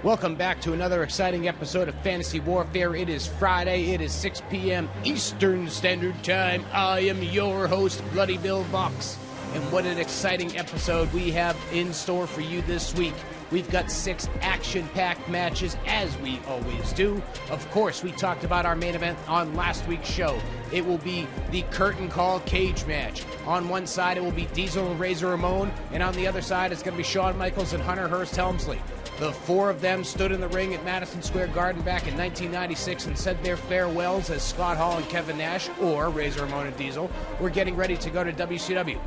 Welcome back to another exciting episode of Fantasy Warfare. It is Friday. It is 6 p.m. Eastern Standard Time. I am your host, Bloody Bill Vox. And what an exciting episode we have in store for you this week. We've got 6 action-packed matches, as we always do. Of course, we talked about our main event on last week's show. It will be the curtain call cage match. On one side, it will be Diesel and Razor Ramon, and on the other side, it's going to be Shawn Michaels and Hunter Hearst Helmsley. The 4 of them stood in the ring at Madison Square Garden back in 1996 and said their farewells as Scott Hall and Kevin Nash, or Razor Ramon and Diesel, were getting ready to go to WCW.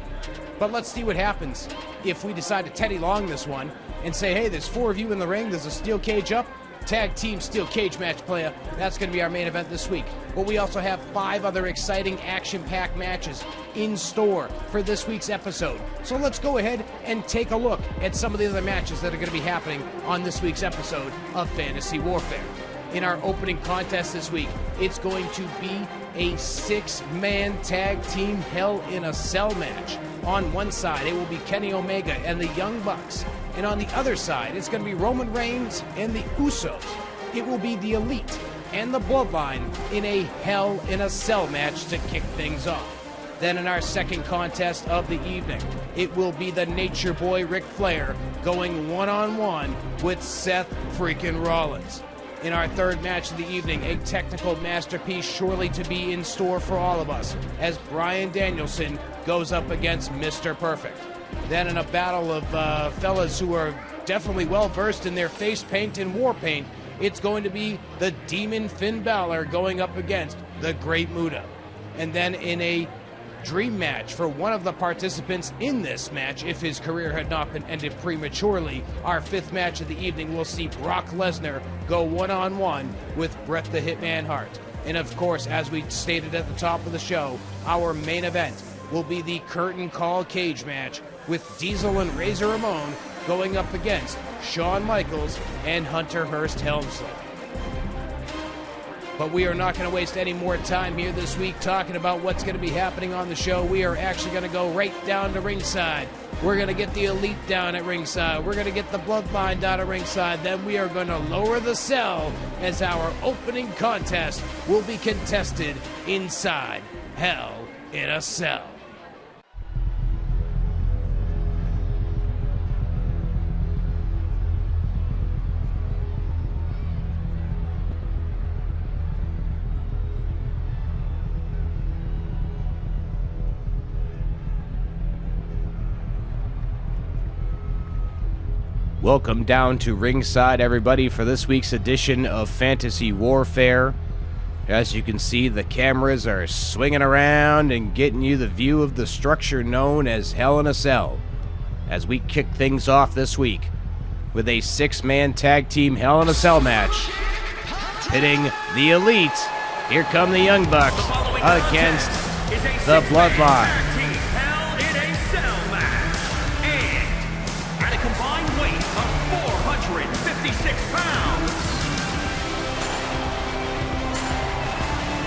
But let's see what happens if we decide to Teddy Long this one and say, hey, there's 4 of you in the ring, there's a steel cage up, tag team steel cage match player. That's going to be our main event this week. But we also have 5 other exciting action-packed matches in store for this week's episode. So let's go ahead and take a look at some of the other matches that are going to be happening on this week's episode of Fantasy Warfare. In our opening contest this week, it's going to be a 6-man tag team Hell in a Cell match. On one side, it will be Kenny Omega and the Young Bucks. And on the other side, it's going to be Roman Reigns and the Usos. It will be the Elite and the Bloodline in a Hell in a Cell match to kick things off. Then in our second contest of the evening, it will be the Nature Boy Ric Flair going one-on-one with Seth freaking Rollins. In our third match of the evening, a technical masterpiece surely to be in store for all of us, as Bryan Danielson goes up against Mr. Perfect. Then in a battle of fellas who are definitely well-versed in their face paint and war paint, it's going to be the Demon Finn Balor going up against the Great Muta. And then in a dream match for one of the participants in this match, if his career had not been ended prematurely, our fifth match of the evening will see Brock Lesnar go one-on-one with Bret the Hitman Hart. And of course, as we stated at the top of the show, our main event will be the curtain call cage match with Diesel and Razor Ramon going up against Shawn Michaels and Hunter Hearst Helmsley. But we are not going to waste any more time here this week talking about what's going to be happening on the show. We are actually going to go right down to ringside. We're going to get the Elite down at ringside. We're going to get the Bloodline down at ringside. Then we are going to lower the cell as our opening contest will be contested inside Hell in a Cell. Welcome down to ringside, everybody, for this week's edition of Fantasy Warfare. As you can see, the cameras are swinging around and getting you the view of the structure known as Hell in a Cell, as we kick things off this week with a six-man tag team Hell in a Cell match pitting the Elite. Here come the Young Bucks against the Bloodline.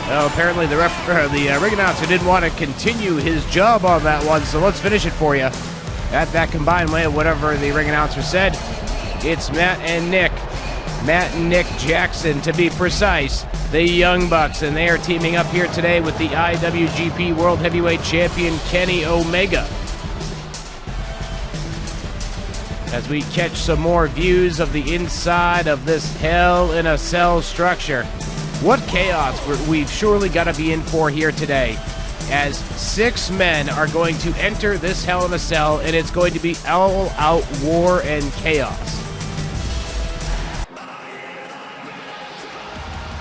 Well, apparently the ring announcer didn't want to continue his job on that one, so let's finish it for you. At that combined weight, whatever the ring announcer said, it's Matt and Nick Jackson to be precise, the Young Bucks, and they are teaming up here today with the IWGP World Heavyweight Champion Kenny Omega. As we catch some more views of the inside of this Hell in a Cell structure. What chaos we've surely got to be in for here today, as six men are going to enter this Hell in a Cell, and it's going to be all-out war and chaos.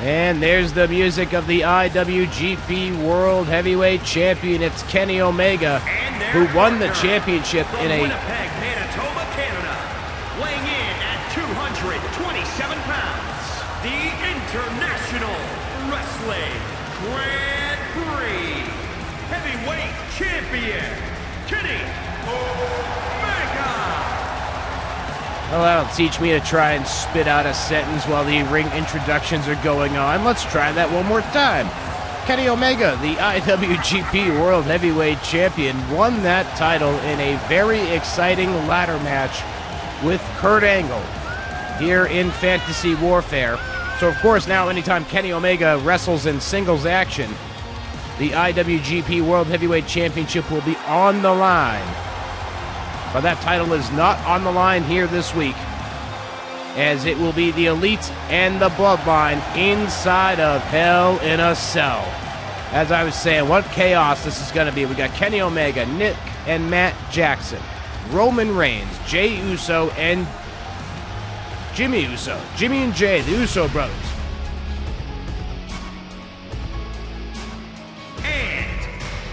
And there's the music of the IWGP World Heavyweight Champion. It's Kenny Omega, who won the championship in a... Winnipeg, Manitoba, Canada, weighing in at 227 pounds, the International Wrestling Grand Prix Heavyweight Champion, Kenny Omega. Well, that'll teach me to try and spit out a sentence while the ring introductions are going on. Let's try that one more time. Kenny Omega, the IWGP World Heavyweight Champion, won that title in a very exciting ladder match with Kurt Angle here in Fantasy Warfare. So, of course, now anytime Kenny Omega wrestles in singles action, the IWGP World Heavyweight Championship will be on the line. But that title is not on the line here this week, as it will be the Elite and the Bloodline inside of Hell in a Cell. As I was saying, what chaos this is going to be. We got Kenny Omega, Nick and Matt Jackson, Roman Reigns, Jey Uso, and Jimmy Uso. Jimmy and Jay, the Uso brothers.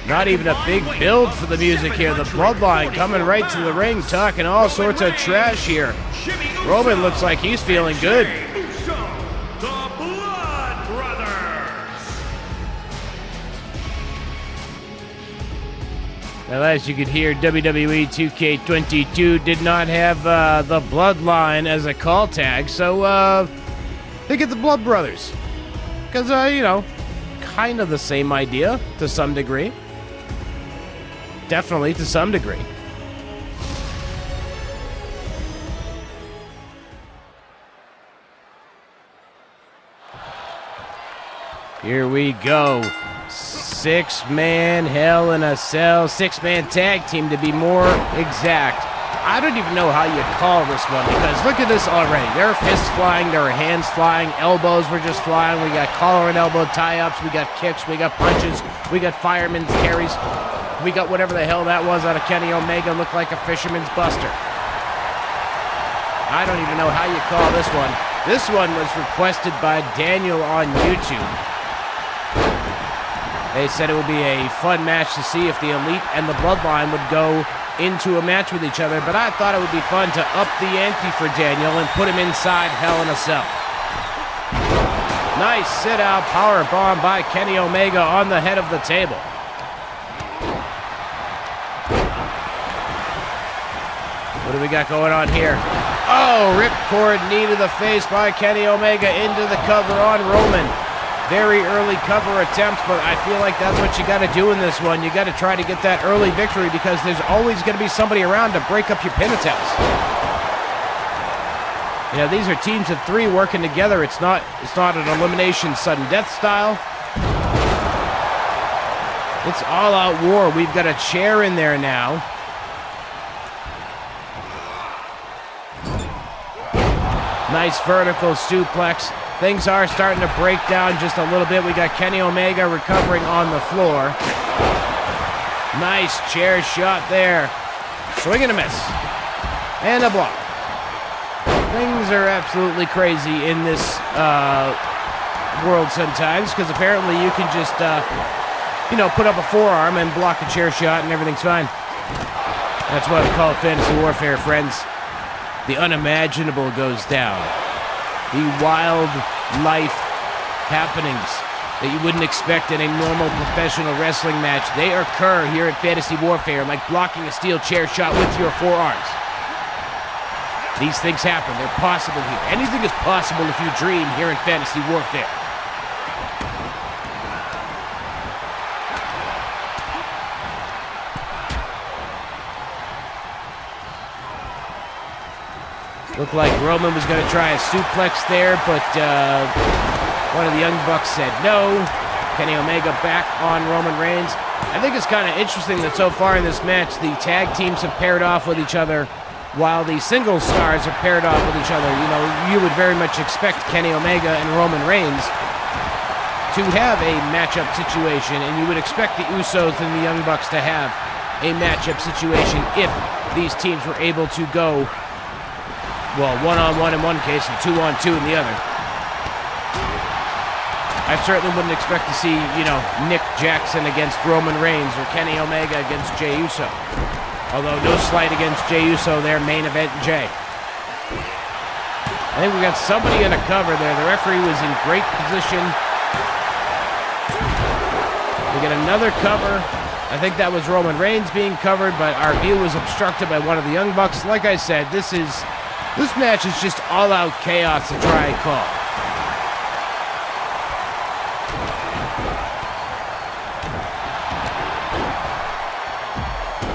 Not even a big build for the music here. The Bloodline coming right to the ring, talking all sorts of trash here. Roman looks like he's feeling good. Now, as you could hear, WWE 2K22 did not have the Bloodline as a call tag, so they get the Blood Brothers. Because, you know, kind of the same idea to some degree. Definitely to some degree. Here we go. Six-man Hell in a Cell. Six-man tag team, to be more exact. I don't even know how you call this one, because look at this already. There are fists flying, there are hands flying, elbows were just flying. We got collar and elbow tie-ups, we got kicks, we got punches, we got fireman's carries. We got whatever the hell that was out of Kenny Omega, looked like a fisherman's buster. I don't even know how you call this one. This one was requested by Daniel on YouTube. They said it would be a fun match to see if the Elite and the Bloodline would go into a match with each other, but I thought it would be fun to up the ante for Daniel and put him inside Hell in a Cell. Nice sit-out power bomb by Kenny Omega on the head of the table. What do we got going on here? Oh, ripcord knee to the face by Kenny Omega into the cover on Roman. Very early cover attempt, but I feel like that's what you got to do in this one. You got to try to get that early victory because there's always going to be somebody around to break up your pin attempts. You know, these are teams of 3 working together. It's not an elimination sudden death style. It's all-out war. We've got a chair in there now. Nice vertical suplex. Things are starting to break down just a little bit. We got Kenny Omega recovering on the floor. Nice chair shot there. Swing and a miss. And a block. Things are absolutely crazy in this world sometimes because apparently you can just, put up a forearm and block a chair shot and everything's fine. That's why we call it fantasy warfare, friends. The unimaginable goes down. The wild life happenings that you wouldn't expect in a normal professional wrestling match, they occur here at Fantasy Warfare, like blocking a steel chair shot with your forearms. These things happen. They're possible here. Anything is possible if you dream here in Fantasy Warfare. Looked like Roman was going to try a suplex there, but one of the Young Bucks said no. Kenny Omega back on Roman Reigns. I think it's kind of interesting that so far in this match, the tag teams have paired off with each other while the single stars are paired off with each other. You know, you would very much expect Kenny Omega and Roman Reigns to have a matchup situation, and you would expect the Usos and the Young Bucks to have a matchup situation if these teams were able to go, well, 1-on-1 in one case and 2-on-2 in the other. I certainly wouldn't expect to see, Nick Jackson against Roman Reigns or Kenny Omega against Jey Uso. Although no slight against Jey Uso there, main event Jey. I think we got somebody in a cover there. The referee was in great position. We get another cover. I think that was Roman Reigns being covered, but our view was obstructed by one of the Young Bucks. Like I said, this match is just all-out chaos to try and call.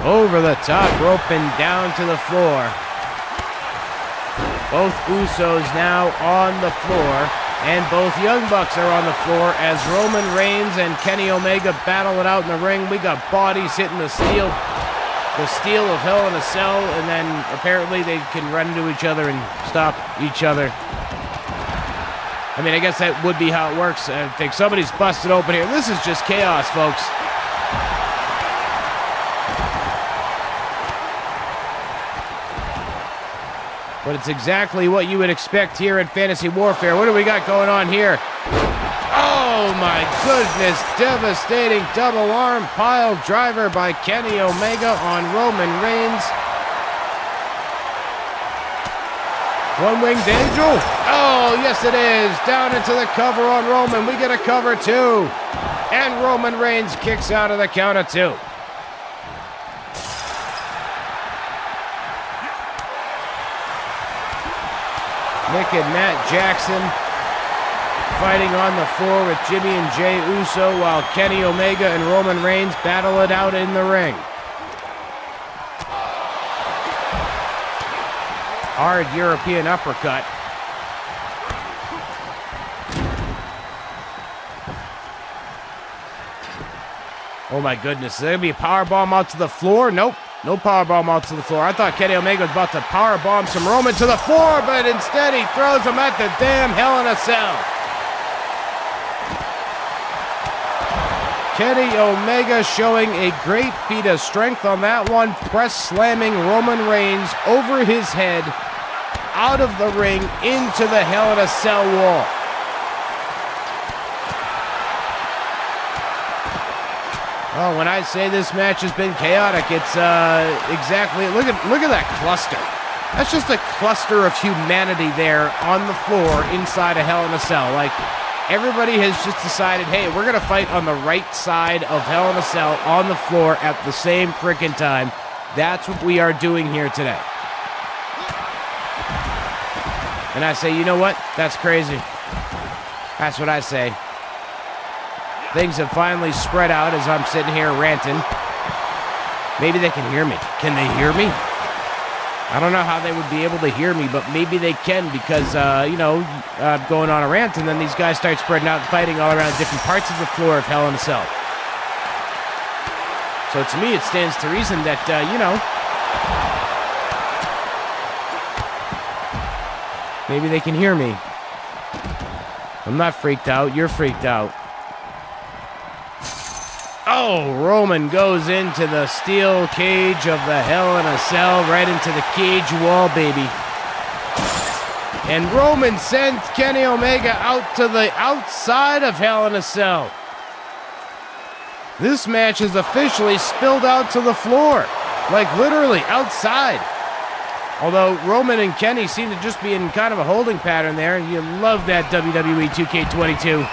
Over the top rope and down to the floor. Both Usos now on the floor, and both Young Bucks are on the floor as Roman Reigns and Kenny Omega battle it out in the ring. We got bodies hitting the steel of Hell in a Cell, and then apparently they can run into each other and stop each other. I mean, I guess that would be how it works. I think somebody's busted open here. This is just chaos, folks. But it's exactly what you would expect here in Fantasy Warfare. What do we got going on here? Oh my goodness, devastating double arm pile driver by Kenny Omega on Roman Reigns. One-winged angel. Oh, yes it is. Down into the cover on Roman. We get a cover too. And Roman Reigns kicks out of the count of 2. Nick and Matt Jackson fighting on the floor with Jimmy and Jey Uso while Kenny Omega and Roman Reigns battle it out in the ring. Hard European uppercut. Oh my goodness, is there going to be a powerbomb out to the floor? Nope. No powerbomb out to the floor. I thought Kenny Omega was about to powerbomb some Roman to the floor, but instead he throws him at the damn Hell in a Cell. Kenny Omega showing a great feat of strength on that one, press slamming Roman Reigns over his head, out of the ring, into the Hell in a Cell wall. Oh, when I say this match has been chaotic, it's exactly, look at that cluster. That's just a cluster of humanity there on the floor inside a Hell in a Cell. Like, everybody has just decided, hey, we're going to fight on the right side of Hell in a Cell on the floor at the same freaking time. That's what we are doing here today. And I say, you know what? That's crazy. That's what I say. Things have finally spread out as I'm sitting here ranting. Maybe they can hear me. Can they hear me? I don't know how they would be able to hear me, but maybe they can because, I'm going on a rant, and then these guys start spreading out and fighting all around different parts of the floor of Hell in a Cell. So to me, it stands to reason that, maybe they can hear me. I'm not freaked out. You're freaked out. Oh, Roman goes into the steel cage of the Hell in a Cell, right into the cage wall, baby. And Roman sends Kenny Omega out to the outside of Hell in a Cell. This match is officially spilled out to the floor. Like, literally, outside. Although Roman and Kenny seem to just be in kind of a holding pattern there. You love that WWE 2K22.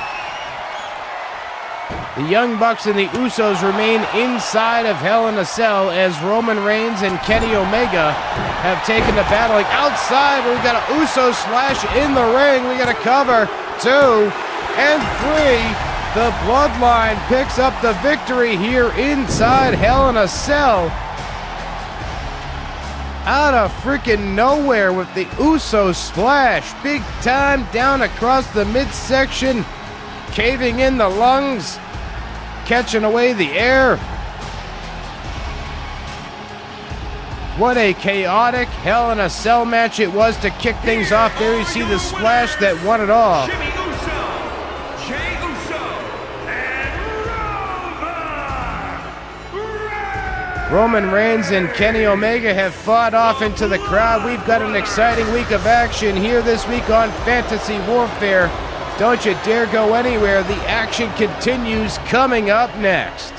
The Young Bucks and the Usos remain inside of Hell in a Cell as Roman Reigns and Kenny Omega have taken the battle. Like, outside, we got an Uso splash in the ring. We got a cover. 2 and 3. The Bloodline picks up the victory here inside Hell in a Cell. Out of freaking nowhere with the Uso splash. Big time down across the midsection. Caving in the lungs. Catching away the air. What a chaotic Hell in a Cell match it was to kick things off. There you see the splash that won it all. Jimmy Uso, Jey Uso, and Roman Reigns and Kenny Omega have fought off into the crowd. We've got an exciting week of action here this week on Fantasy Warfare. Don't you dare go anywhere. The action continues coming up next.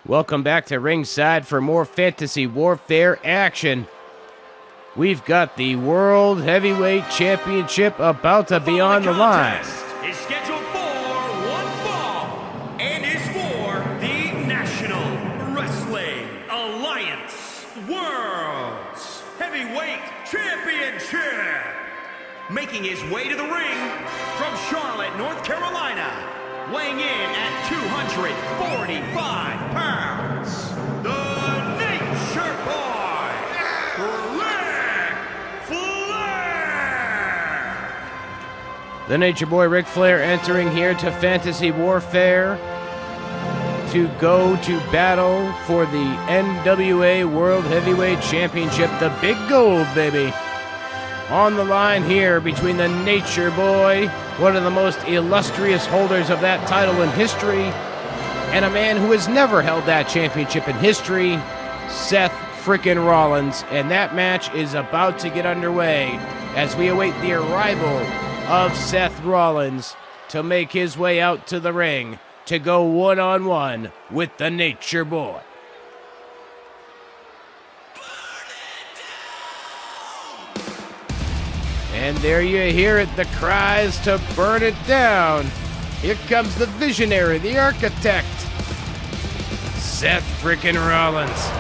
Welcome back to ringside for more Fantasy Warfare action. We've got the World Heavyweight Championship about to be on the line. Is scheduled for one fall and is for the National Wrestling Alliance World's Heavyweight Championship. Making his way to the ring from Charlotte, North Carolina, weighing in at 245 pounds, the Nature Boy. The Nature Boy Ric Flair entering here to Fantasy Warfare to go to battle for the NWA World Heavyweight Championship. The big gold, baby. On the line here between the Nature Boy, one of the most illustrious holders of that title in history, and a man who has never held that championship in history, Seth frickin' Rollins. And that match is about to get underway as we await the arrival of Seth Rollins to make his way out to the ring to go one-on-one with the Nature Boy. And there you hear it, the cries to burn it down. Here comes the visionary, the architect, Seth frickin' Rollins.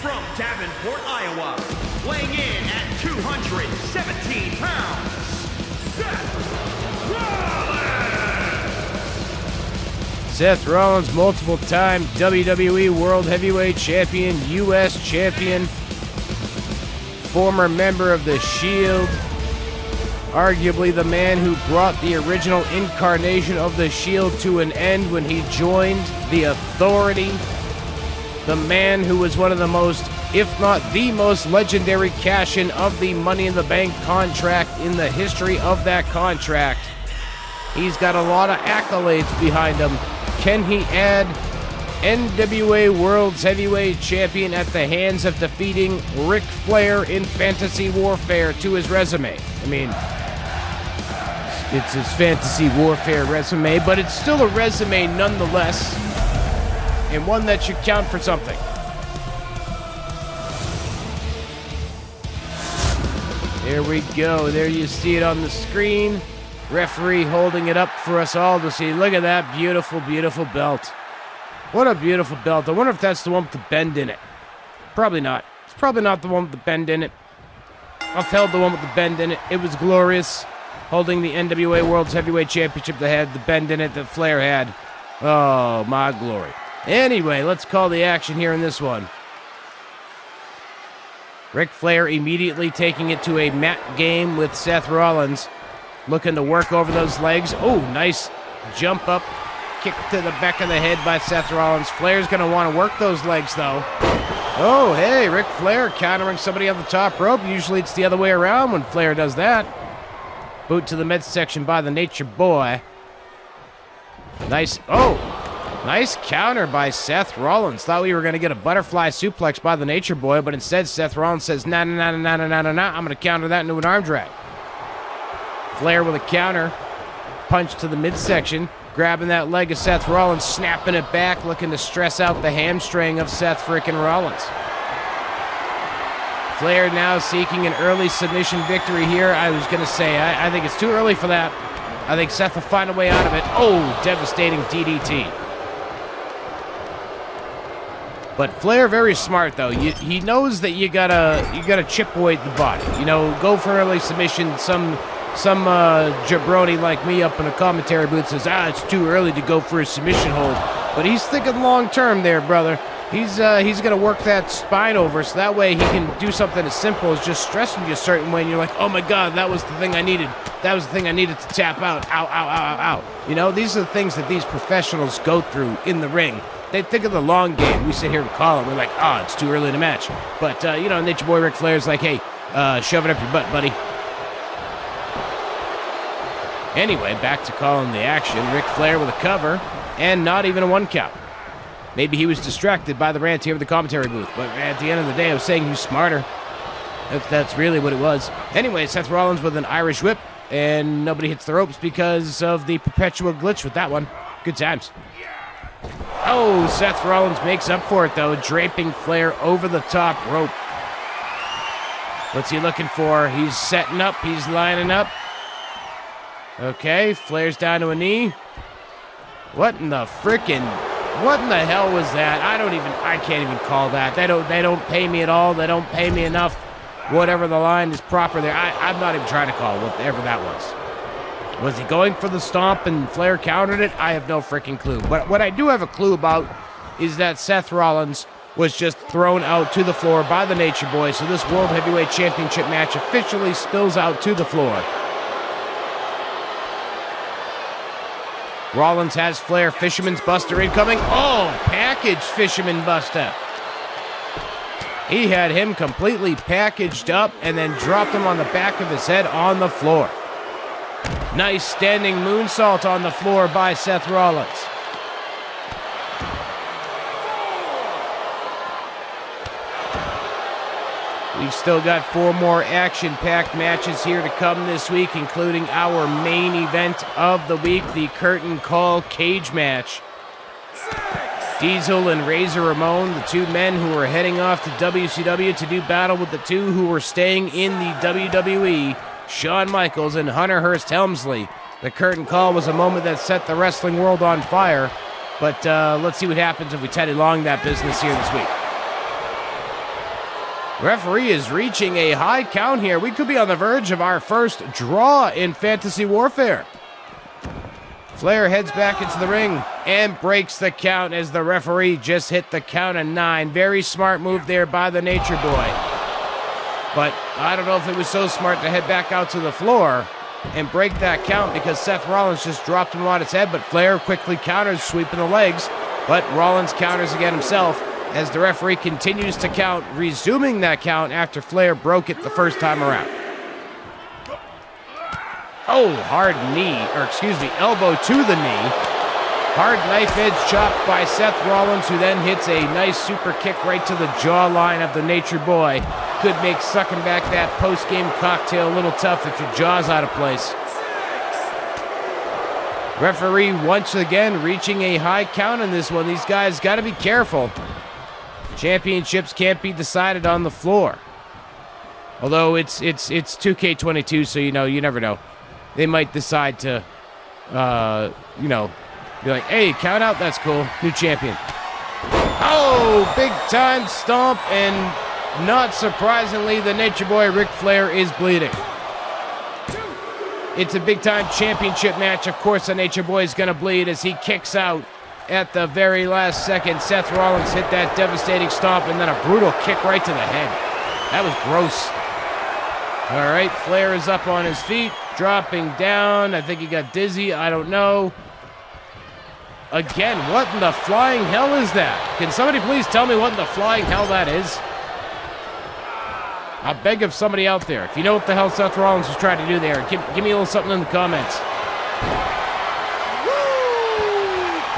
From Davenport, Iowa, weighing in at 217 pounds, Seth Rollins! Seth Rollins, multiple-time WWE World Heavyweight Champion, U.S. Champion, former member of The Shield, arguably the man who brought the original incarnation of the Shield to an end when he joined the Authority. The man who was one of the most, if not the most legendary cash-in of the Money in the Bank contract in the history of that contract. He's got a lot of accolades behind him. Can he add NWA World's Heavyweight Champion at the hands of defeating Ric Flair in Fantasy Warfare to his resume? I mean, it's his Fantasy Warfare resume, but it's still a resume nonetheless, and one that should count for something. There we go. There you see it on the screen. Referee holding it up for us all to see. Look at that beautiful, beautiful belt. What a beautiful belt. I wonder if that's the one with the bend in it. Probably not. It's probably not the one with the bend in it. I've held the one with the bend in it. It was glorious. Holding the NWA World's Heavyweight Championship that had the bend in it that Flair had. Oh, my glory. Anyway, let's call the action here in this one. Ric Flair immediately taking it to a mat game with Seth Rollins. Looking to work over those legs. Oh, nice jump up. Kick to the back of the head by Seth Rollins. Flair's going to want to work those legs, though. Oh, hey, Ric Flair countering somebody on the top rope. Usually it's the other way around when Flair does that. Boot to the midsection by the Nature Boy. Nice. Oh, nice counter by Seth Rollins. Thought we were going to get a butterfly suplex by the Nature Boy, but instead Seth Rollins says, nah. I'm going to counter that into an arm drag. Flair with a counter. Punch to the midsection. Grabbing that leg of Seth Rollins, snapping it back, looking to stress out the hamstring of Seth frickin' Rollins. Flair now seeking an early submission victory here. I was going to say, I think it's too early for that. I think Seth will find a way out of it. Oh, devastating DDT. But Flair very smart though. He knows that you gotta chip away at the body. You know, go for early submission. Some jabroni like me up in a commentary booth says, it's too early to go for a submission hold. But he's thinking long term there, brother. He's going to work that spine over so that way he can do something as simple as just stressing you a certain way and you're like, oh my God, that was the thing I needed. That was the thing I needed to tap out. Ow, ow, ow, ow, ow. You know, these are the things that these professionals go through in the ring. They think of the long game. We sit here and call it. We're like, it's too early to match. But, Nature Boy Ric Flair's like, hey, shove it up your butt, buddy. Anyway, back to calling the action. Ric Flair with a cover, and not even a 1 count. Maybe he was distracted by the rant here with the commentary booth, but at the end of the day, I was saying he's smarter. That's really what it was. Anyway, Seth Rollins with an Irish whip, and nobody hits the ropes because of the perpetual glitch with that one. Good times. Oh, Seth Rollins makes up for it, though, draping Flair over the top rope. What's he looking for? He's setting up. He's lining up. Okay, Flair's down to a knee. What in the hell was that? I can't even call that. They don't pay me at all. They don't pay me enough. Whatever the line is proper there. I'm not even trying to call whatever that was. Was he going for the stomp and Flair countered it? I have no freaking clue. But what I do have a clue about is that Seth Rollins was just thrown out to the floor by the Nature Boy. So this World Heavyweight Championship match officially spills out to the floor. Rollins has Flair, Fisherman's Buster incoming. Oh, package Fisherman Buster. He had him completely packaged up and then dropped him on the back of his head on the floor. Nice standing moonsault on the floor by Seth Rollins. We've still got 4 more action-packed matches here to come this week, including our main event of the week, the Curtain Call cage match. Diesel and Razor Ramon, the 2 men who were heading off to WCW to do battle with the 2 who were staying in the WWE, Shawn Michaels and Hunter Hearst Helmsley. The Curtain Call was a moment that set the wrestling world on fire, but let's see what happens if we Teddy Long that business here this week. Referee is reaching a high count here. We could be on the verge of our first draw in Fantasy Warfare. Flair heads back into the ring and breaks the count as the referee just hit the count of 9. Very smart move there by the Nature Boy. But I don't know if it was so smart to head back out to the floor and break that count because Seth Rollins just dropped him on his head, but Flair quickly counters, sweeping the legs, but Rollins counters again himself as the referee continues to count, resuming that count after Flair broke it the first time around. Oh, hard knee, or excuse me, elbow to the knee. Hard knife edge chopped by Seth Rollins, who then hits a nice super kick right to the jawline of the Nature Boy. Could make sucking back that post-game cocktail a little tough if your jaw's out of place. Referee once again reaching a high count in this one. These guys got to be careful. Championships can't be decided on the floor. Although it's 2K22, so you never know. They might decide to, be like, hey, count out, that's cool. New champion. Oh, big time stomp, and not surprisingly, the Nature Boy Ric Flair is bleeding. It's a big time championship match. Of course, the Nature Boy is going to bleed as he kicks out at the very last second. Seth Rollins hit that devastating stomp and then a brutal kick right to the head. That was gross. All right, Flair is up on his feet, dropping down. I think he got dizzy. I don't know. Again, what in the flying hell is that? Can somebody please tell me what in the flying hell that is? I beg of somebody out there, if you know what the hell Seth Rollins was trying to do there, give me a little something in the comments.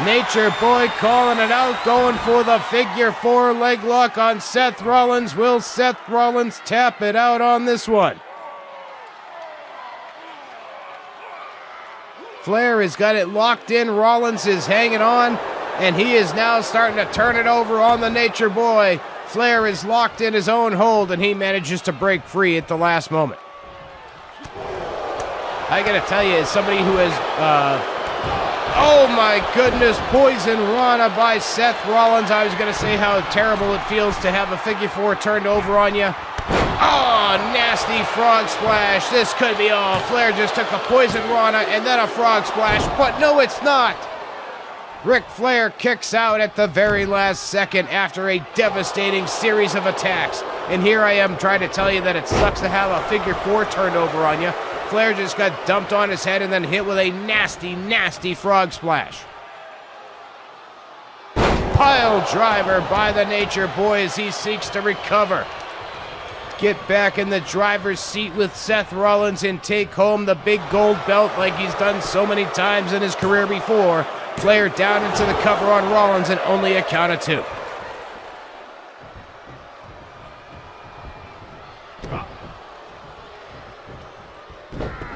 Nature Boy calling it out, going for the figure 4 leg lock on Seth Rollins. Will Seth Rollins tap it out on this one? Flair has got it locked in. Rollins is hanging on, and he is now starting to turn it over on the Nature Boy. Flair is locked in his own hold, and he manages to break free at the last moment. I gotta tell you, as somebody who has, oh my goodness, Poison Rana by Seth Rollins. I was gonna say how terrible it feels to have a figure 4 turned over on you. Oh, nasty frog splash. This could be all. Flair just took a Poison Rana and then a frog splash, but no, it's not. Ric Flair kicks out at the very last second after a devastating series of attacks. And here I am trying to tell you that it sucks to have a figure 4 turned over on you. Flair just got dumped on his head and then hit with a nasty, nasty frog splash. Pile driver by the Nature Boy as he seeks to recover. Get back in the driver's seat with Seth Rollins and take home the big gold belt like he's done so many times in his career before. Flair down into the cover on Rollins and only a count of 2.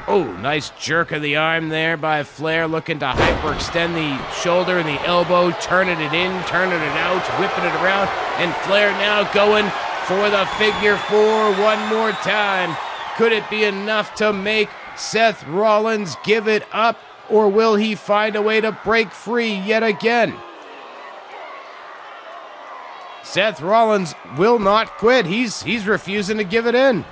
Oh, nice jerk of the arm there by Flair, looking to hyperextend the shoulder and the elbow, turning it in, turning it out, whipping it around, and Flair now going for the figure 4 one more time. Could it be enough to make Seth Rollins give it up, or will he find a way to break free yet again? Seth Rollins will not quit. He's refusing to give it in.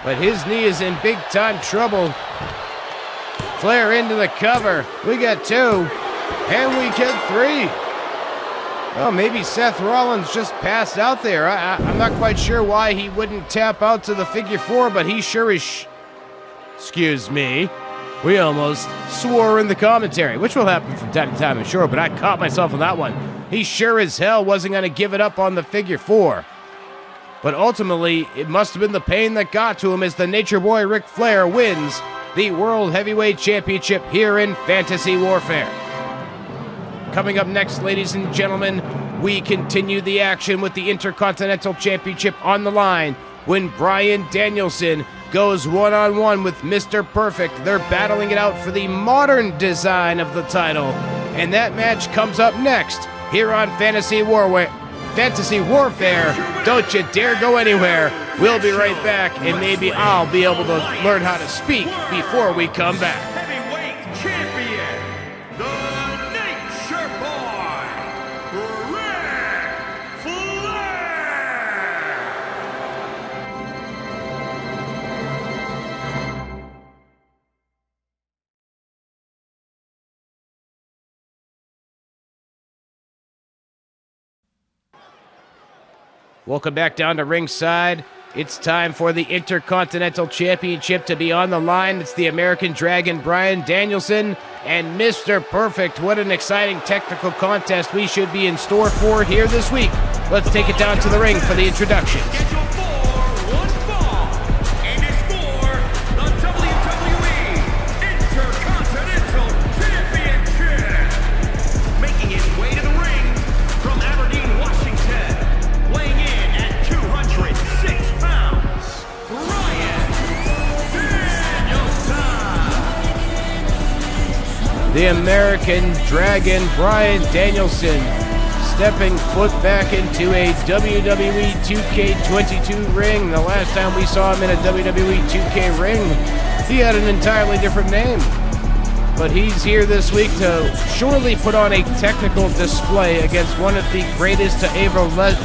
But his knee is in big time trouble. Flair into the cover. We got 2, and we get 3. Oh, maybe Seth Rollins just passed out there. I'm not quite sure why he wouldn't tap out to the figure 4, but he sure is... Excuse me. We almost swore in the commentary, which will happen from time to time, I'm sure, but I caught myself on that one. He sure as hell wasn't going to give it up on the figure 4. But ultimately, it must have been the pain that got to him as the Nature Boy Ric Flair wins the World Heavyweight Championship here in Fantasy Warfare. Coming up next, ladies and gentlemen, we continue the action with the Intercontinental Championship on the line when Bryan Danielson goes one-on-one with Mr. Perfect. They're battling it out for the modern design of the title. And that match comes up next here on Fantasy Warfare. Don't you dare go anywhere. We'll be right back, and maybe I'll be able to learn how to speak before we come back. Heavyweight champion, the Nature Boy, Ric Flair. Welcome back down to ringside. It's time for the Intercontinental Championship to be on the line. It's the American Dragon, Bryan Danielson, and Mr. Perfect. What an exciting technical contest we should be in store for here this week. Let's take it down to the ring for the introductions. The American Dragon, Bryan Danielson, stepping foot back into a WWE 2K22 ring. The last time we saw him in a WWE 2K ring, he had an entirely different name. But he's here this week to surely put on a technical display against one of the greatest to ever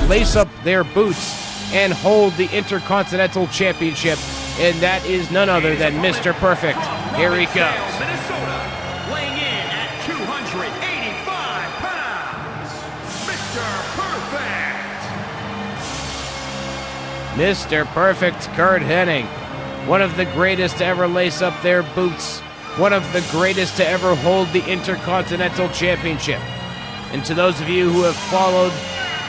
lace up their boots and hold the Intercontinental Championship, and that is none other than Mr. Perfect. Here he comes. Mr. Perfect, Curt Hennig, one of the greatest to ever lace up their boots, one of the greatest to ever hold the Intercontinental Championship. And to those of you who have followed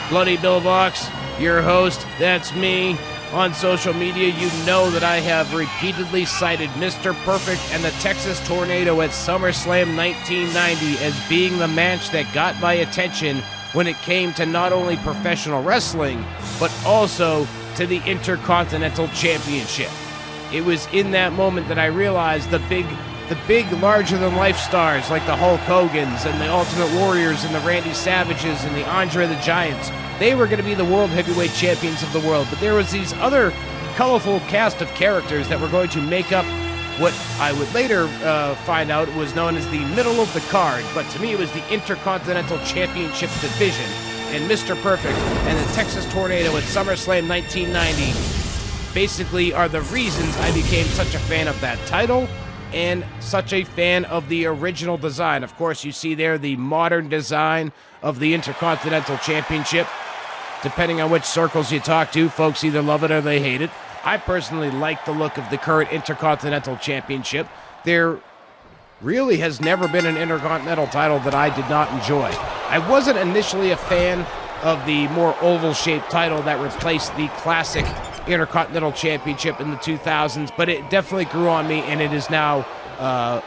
Bloody Bill Vox, your host, that's me, on social media, you know that I have repeatedly cited Mr. Perfect and the Texas Tornado at SummerSlam 1990 as being the match that got my attention when it came to not only professional wrestling, but also to the Intercontinental Championship. It was in that moment that I realized the big larger-than-life stars like the Hulk Hogans and the Ultimate Warriors and the Randy Savages and the Andre the Giants, they were going to be the World Heavyweight Champions of the world. But there was these other colorful cast of characters that were going to make up what I would later find out was known as the middle of the card. But to me, it was the Intercontinental Championship division. And Mr. Perfect and the Texas Tornado at SummerSlam 1990 basically are the reasons I became such a fan of that title and such a fan of the original design. Of course, you see there the modern design of the Intercontinental Championship. Depending on which circles you talk to, folks either love it or they hate it. I personally like the look of the current Intercontinental Championship. There really has never been an Intercontinental title that I did not enjoy. I wasn't initially a fan of the more oval-shaped title that replaced the classic Intercontinental Championship in the 2000s, but it definitely grew on me, and it is now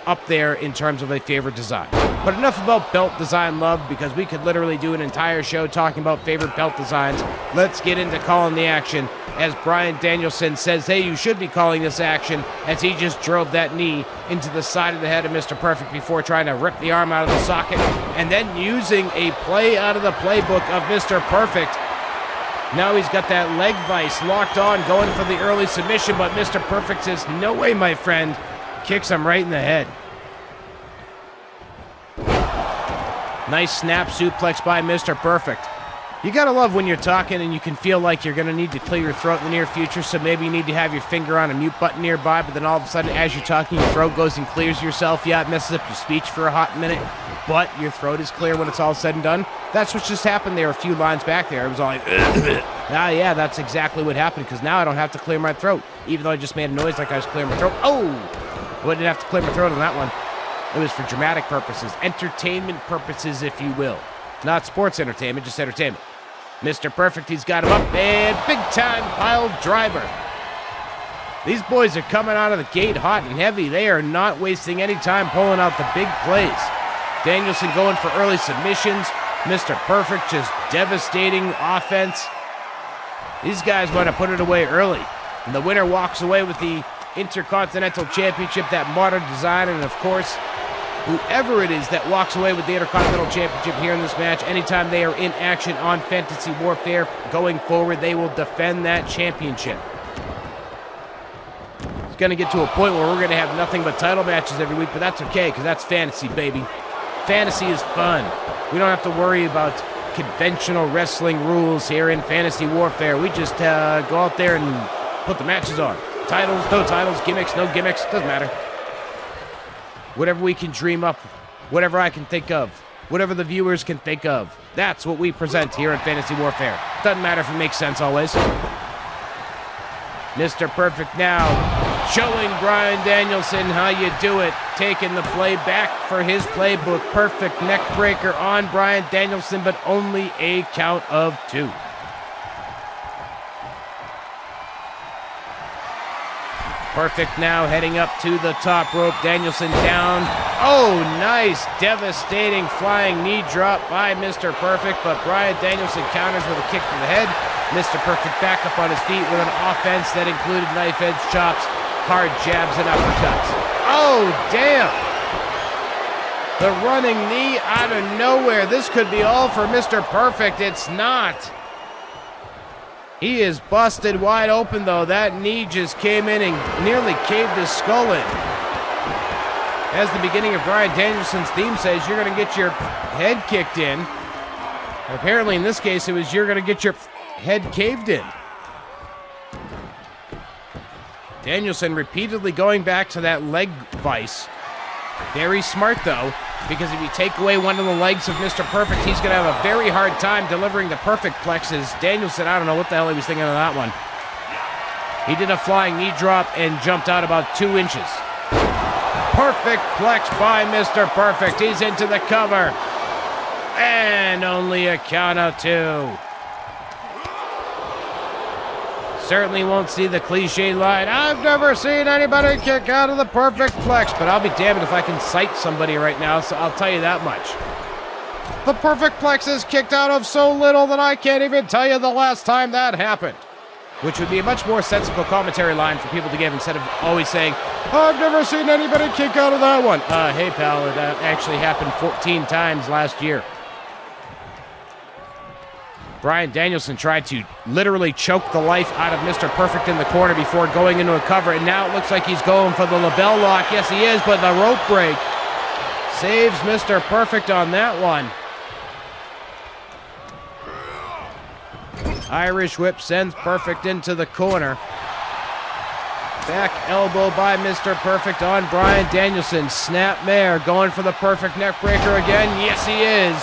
up there in terms of a favorite design. But enough about belt design love, because we could literally do an entire show talking about favorite belt designs. Let's get into calling the action, as Bryan Danielson says, hey, you should be calling this action, as he just drove that knee into the side of the head of Mr. Perfect before trying to rip the arm out of the socket, and then using a play out of the playbook of Mr. Perfect. Now he's got that leg vice locked on, going for the early submission, but Mr. Perfect says, no way, my friend. Kicks him right in the head. Nice snap suplex by Mr. Perfect. You gotta love when you're talking and you can feel like you're gonna need to clear your throat in the near future, so maybe you need to have your finger on a mute button nearby, but then all of a sudden as you're talking, your throat goes and clears yourself. Yeah, it messes up your speech for a hot minute, but your throat is clear when it's all said and done. That's what just happened there a few lines back there. It was all like, yeah, that's exactly what happened, because now I don't have to clear my throat, even though I just made a noise like I was clearing my throat. Oh! I didn't have to clear my throat on that one. It was for dramatic purposes, entertainment purposes, if you will. Not sports entertainment, just entertainment. Mr. Perfect, he's got him up, and big-time pile driver. These boys are coming out of the gate hot and heavy. They are not wasting any time pulling out the big plays. Danielson going for early submissions. Mr. Perfect just devastating offense. These guys want to put it away early. And the winner walks away with the Intercontinental Championship, that modern design, and of course, whoever it is that walks away with the Intercontinental Championship here in this match, anytime they are in action on Fantasy Warfare going forward, they will defend that championship. It's going to get to a point where we're going to have nothing but title matches every week, but that's okay, because that's fantasy, baby. Fantasy is fun. We don't have to worry about conventional wrestling rules here in Fantasy Warfare. We just go out there and put the matches on. Titles, no titles, gimmicks, no gimmicks, doesn't matter. Whatever we can dream up, whatever I can think of, whatever the viewers can think of, that's what we present here in Fantasy Warfare. Doesn't matter if it makes sense always. Mr. Perfect now showing Bryan Danielson how you do it. Taking the play back for his playbook. Perfect neck breaker on Bryan Danielson, but only a count of 2. Perfect now heading up to the top rope. Danielson down. Oh, nice. Devastating flying knee drop by Mr. Perfect, but Bryan Danielson counters with a kick to the head. Mr. Perfect back up on his feet with an offense that included knife edge chops, hard jabs, and uppercuts. Oh, damn. The running knee out of nowhere. This could be all for Mr. Perfect. It's not. He is busted wide open, though. That knee just came in and nearly caved his skull in. As the beginning of Bryan Danielson's theme says, you're going to get your head kicked in. Apparently, in this case, it was you're going to get your head caved in. Danielson repeatedly going back to that leg vice. Very smart, though, because if you take away one of the legs of Mr. Perfect, he's going to have a very hard time delivering the perfect plexes. Danielson, I don't know what the hell he was thinking of that one. He did a flying knee drop and jumped out about 2 inches. Perfect plex by Mr. Perfect. He's into the cover. And only a count of 2. Certainly won't see the cliche line, I've never seen anybody kick out of the perfect plex, but I'll be damned if I can cite somebody right now, so I'll tell you that much. The perfect plex is kicked out of so little that I can't even tell you the last time that happened. Which would be a much more sensible commentary line for people to give instead of always saying, I've never seen anybody kick out of that one. Hey pal, it actually happened 14 times last year. Bryan Danielson tried to literally choke the life out of Mr. Perfect in the corner before going into a cover, and now it looks like he's going for the label lock. Yes, he is, but the rope break saves Mr. Perfect on that one. Irish whip sends Perfect into the corner. Back elbow by Mr. Perfect on Bryan Danielson. Snapmare going for the perfect neck breaker again. Yes, he is.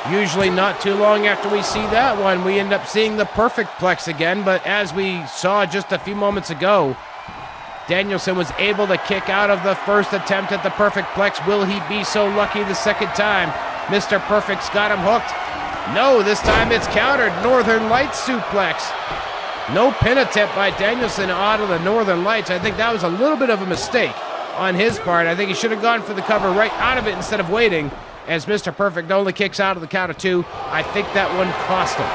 Usually not too long after we see that one, we end up seeing the perfect plex again, but as we saw just a few moments ago, Danielson was able to kick out of the first attempt at the perfect plex. Will he be so lucky the second time? Mr. Perfect's got him hooked. No, this time it's countered. Northern Lights suplex. No pin attempt by Danielson out of the Northern Lights. I think that was a little bit of a mistake on his part. I think he should have gone for the cover right out of it instead of waiting, as Mr. Perfect only kicks out of the count of 2. I think that one cost him.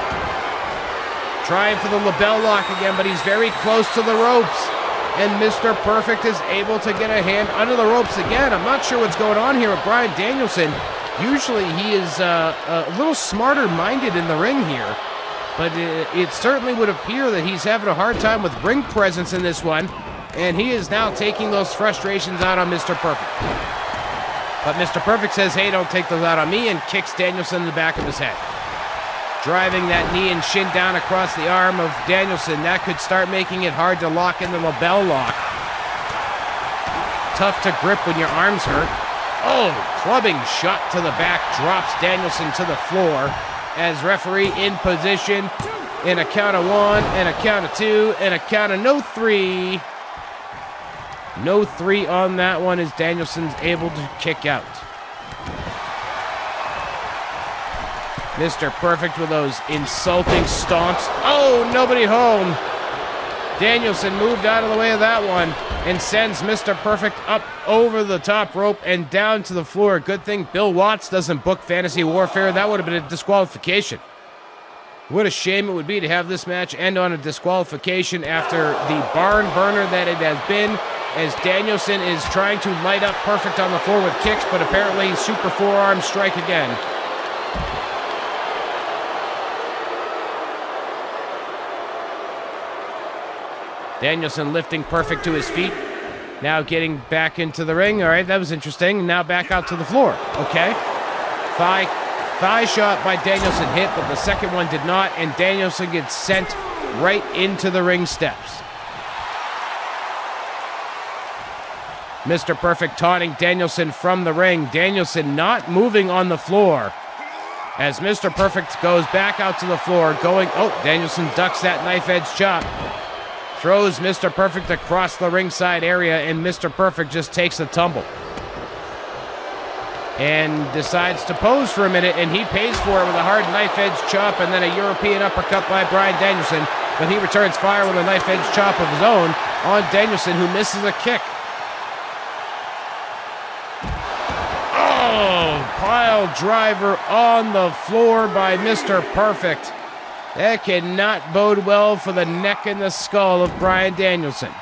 Trying for the label lock again, but he's very close to the ropes. And Mr. Perfect is able to get a hand under the ropes again. I'm not sure what's going on here with Bryan Danielson. Usually he is a little smarter-minded in the ring here. But it certainly would appear that he's having a hard time with ring presence in this one. And he is now taking those frustrations out on Mr. Perfect. But Mr. Perfect says, hey, don't take those out on me, and kicks Danielson in the back of his head. Driving that knee and shin down across the arm of Danielson. That could start making it hard to lock in the label lock. Tough to grip when your arms hurt. Oh, clubbing shot to the back drops Danielson to the floor as referee in position in a count of 1 and a count of 2 and a count of no 3. No 3 on that one as Danielson's able to kick out. Mr. Perfect with those insulting stomps. Oh, nobody home. Danielson moved out of the way of that one and sends Mr. Perfect up over the top rope and down to the floor. Good thing Bill Watts doesn't book Fantasy Warfare. That would have been a disqualification. What a shame it would be to have this match end on a disqualification after the barn burner that it has been, as Danielson is trying to light up Perfect on the floor with kicks, but apparently super forearm strike again. Danielson lifting Perfect to his feet. Now getting back into the ring. All right, that was interesting. Now back out to the floor. Okay. Thigh shot by Danielson hit, but the second one did not, and Danielson gets sent right into the ring steps. Mr. Perfect taunting Danielson from the ring. Danielson not moving on the floor. As Mr. Perfect goes back out to the floor, Danielson ducks that knife edge chop. Throws Mr. Perfect across the ringside area, and Mr. Perfect just takes a tumble. And decides to pose for a minute, and he pays for it with a hard knife edge chop and then a European uppercut by Bryan Danielson. But he returns fire with a knife edge chop of his own on Danielson, who misses a kick. Oh, pile driver on the floor by Mr. Perfect. That cannot bode well for the neck and the skull of Bryan Danielson.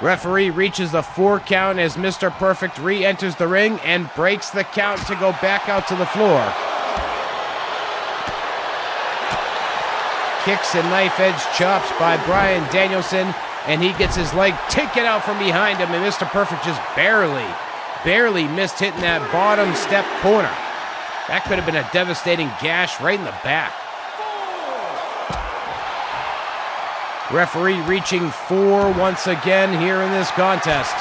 Referee reaches the 4 count as Mr. Perfect re-enters the ring and breaks the count to go back out to the floor. Kicks and knife edge chops by Bryan Danielson, and he gets his leg taken out from behind him, and Mr. Perfect just barely missed hitting that bottom step corner. That could have been a devastating gash right in the back. Referee reaching 4 once again here in this contest.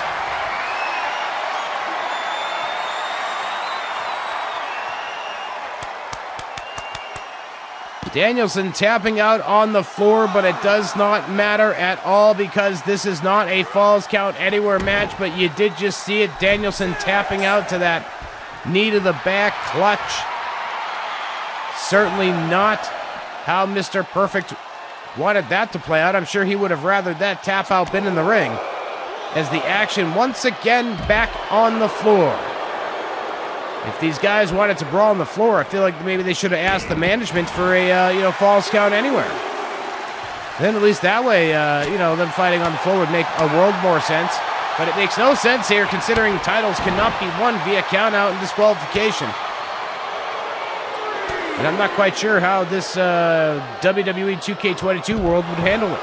Danielson tapping out on the floor, but it does not matter at all because this is not a Falls Count Anywhere match, but you did just see it. Danielson tapping out to that knee to the back clutch. Certainly not how Mr. Perfect wanted that to play out. I'm sure he would have rather that tap out been in the ring. As the action once again back on the floor. If these guys wanted to brawl on the floor, I feel like maybe they should have asked the management for a Falls Count Anywhere. Then at least that way, them fighting on the floor would make a world more sense. But it makes no sense here considering titles cannot be won via count out and disqualification. And I'm not quite sure how this WWE 2K22 world would handle it.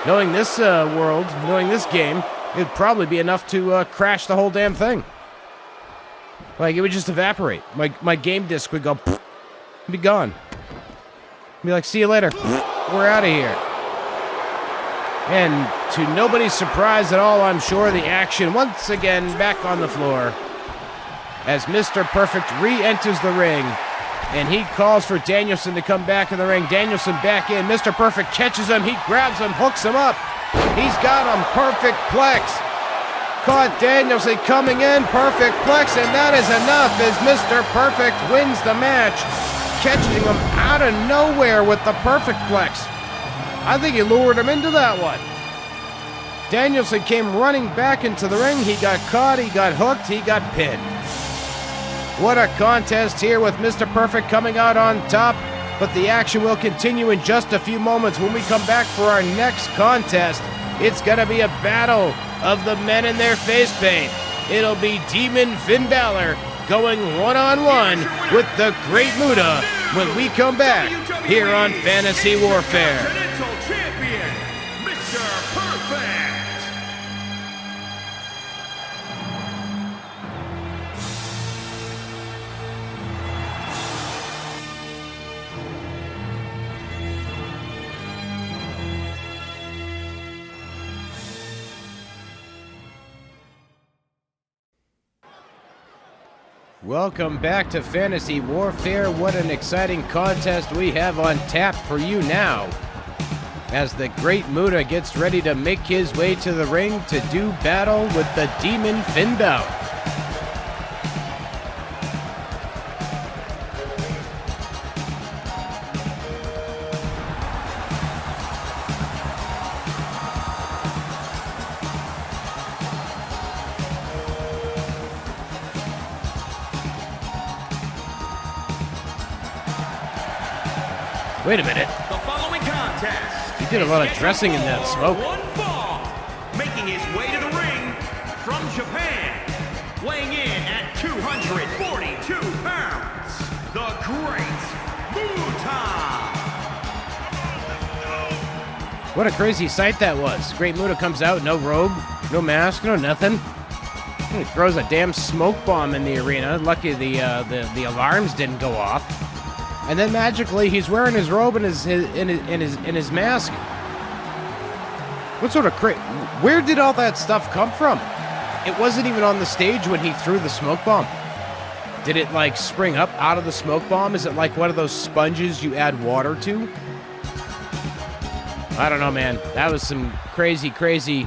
Knowing this world, knowing this game, it'd probably be enough to crash the whole damn thing. Like, it would just evaporate. My game disc would go, pfft, be gone. Be like, see you later. We're out of here. And to nobody's surprise at all, I'm sure, the action once again back on the floor. As Mr. Perfect re-enters the ring. And he calls for Danielson to come back in the ring. Danielson back in. Mr. Perfect catches him. He grabs him, hooks him up. He's got him. Perfect plex. Caught Danielson coming in. Perfect plex. And that is enough as Mr. Perfect wins the match. Catching him out of nowhere with the perfect plex. I think he lured him into that one. Danielson came running back into the ring. He got caught. He got hooked. He got pinned. What a contest here with Mr. Perfect coming out on top, but the action will continue in just a few moments when we come back for our next contest. It's going to be a battle of the men in their face paint. It'll be Demon Finn Balor going one-on-one with the Great Muta when we come back here on Fantasy Warfare. Welcome back to Fantasy Warfare. What an exciting contest we have on tap for you now. As the Great Muta gets ready to make his way to the ring to do battle with the Demon Finn Balor. Wait a minute. The following contest. He did a lot of dressing in that smoke. One fall, making his way to the ring from Japan, weighing in at 242 pounds, the Great Muta. What a crazy sight that was. Great Muta comes out, no robe, no mask, no nothing. He throws a damn smoke bomb in the arena. Lucky the alarms didn't go off. And then magically, he's wearing his robe and his mask. What sort of where did all that stuff come from? It wasn't even on the stage when he threw the smoke bomb. Did it like spring up out of the smoke bomb? Is it like one of those sponges you add water to? I don't know, man. That was some crazy, crazy,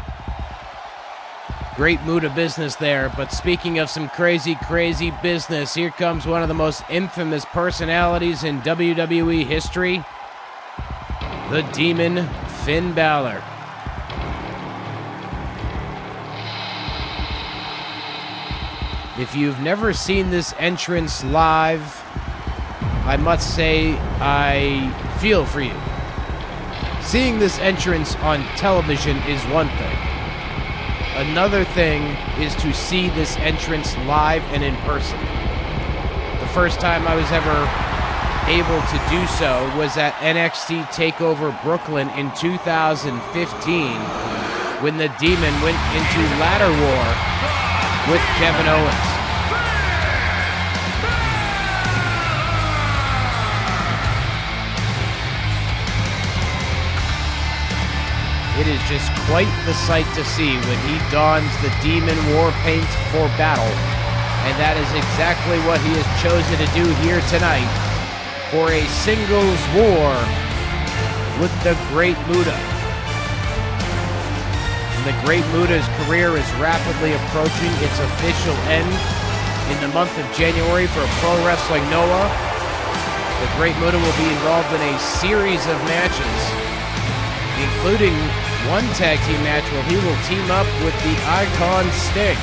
great Muta business there. But speaking of some crazy, crazy business, here comes one of the most infamous personalities in WWE history, the Demon Finn Balor. If you've never seen this entrance live, I must say I feel for you. Seeing this entrance on television is one thing. Another thing is to see this entrance live and in person. The first time I was ever able to do so was at NXT TakeOver Brooklyn in 2015 when the Demon went into ladder war with Kevin Owens. It is just quite the sight to see when he dons the Demon War paint for battle, and that is exactly what he has chosen to do here tonight for a singles war with the Great Muta. The Great Muta's career is rapidly approaching its official end in the month of January for Pro Wrestling Noah. The Great Muta will be involved in a series of matches, including one tag team match where he will team up with the Icon Sting.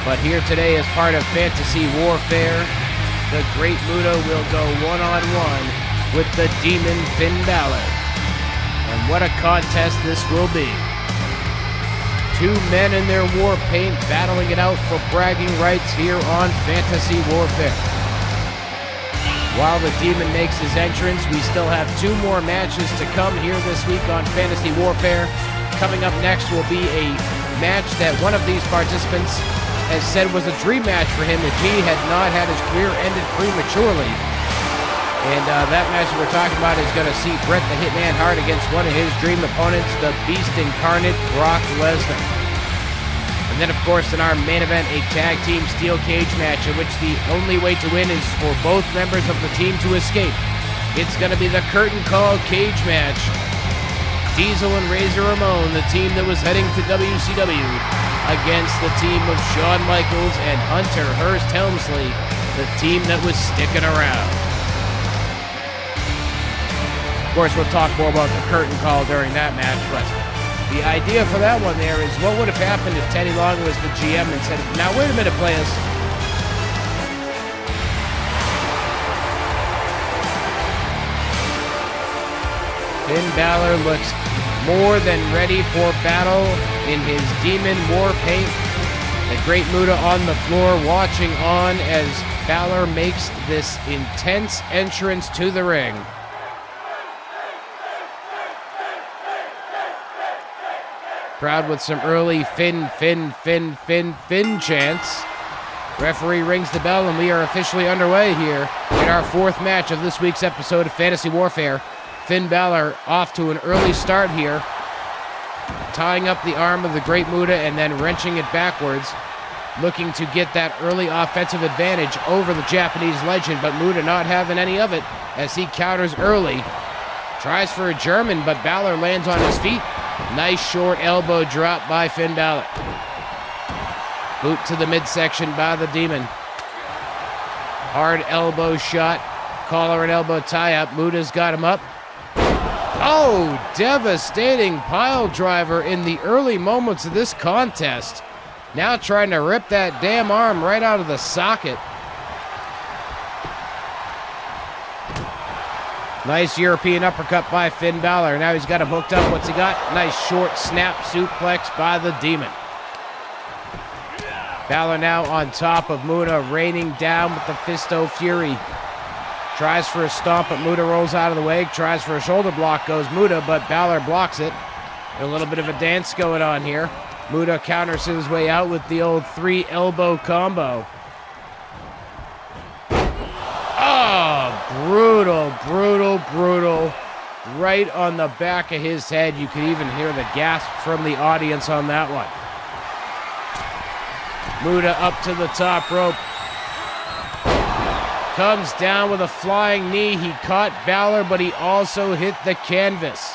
But here today, as part of Fantasy Warfare, the Great Muta will go one-on-one with the Demon Finn Balor. And what a contest this will be. Two men in their war paint battling it out for bragging rights here on Fantasy Warfare. While the Demon makes his entrance, we still have two more matches to come here this week on Fantasy Warfare. Coming up next will be a match that one of these participants has said was a dream match for him if he had not had his career ended prematurely. And that match that we're talking about is going to see Bret the Hitman Hart against one of his dream opponents, the Beast Incarnate, Brock Lesnar. And then, of course, in our main event, a tag team steel cage match in which the only way to win is for both members of the team to escape. It's going to be the curtain call cage match. Diesel and Razor Ramon, the team that was heading to WCW, against the team of Shawn Michaels and Hunter Hearst Helmsley, the team that was sticking around. Of course, we'll talk more about the curtain call during that match, but the idea for that one there is what would have happened if Teddy Long was the GM and said, now wait a minute, players. Finn Balor looks more than ready for battle in his Demon War paint. The Great Muta on the floor watching on as Balor makes this intense entrance to the ring. Crowd with some early Finn chants. Referee rings the bell and we are officially underway here in our fourth match of this week's episode of Fantasy Warfare. Finn Balor off to an early start here, tying up the arm of the Great Muta and then wrenching it backwards, looking to get that early offensive advantage over the Japanese legend, but Muta not having any of it as he counters early. Tries for a German, but Balor lands on his feet. Nice short elbow drop by Finn Balor. Boot to the midsection by the Demon. Hard elbow shot. Collar and elbow tie-up. Muta's got him up. Oh, devastating pile driver in the early moments of this contest. Now trying to rip that damn arm right out of the socket. Nice European uppercut by Finn Balor. Now he's got him hooked up. What's he got? Nice short snap suplex by the Demon. Balor now on top of Muta, raining down with the Fisto Fury. Tries for a stomp, but Muta rolls out of the way. Tries for a shoulder block, goes Muta, but Balor blocks it. A little bit of a dance going on here. Muta counters his way out with the old 3 elbow combo. Oh, brutal, brutal, brutal. Right on the back of his head. You could even hear the gasp from the audience on that one. Muta up to the top rope. Comes down with a flying knee. He caught Balor, but he also hit the canvas.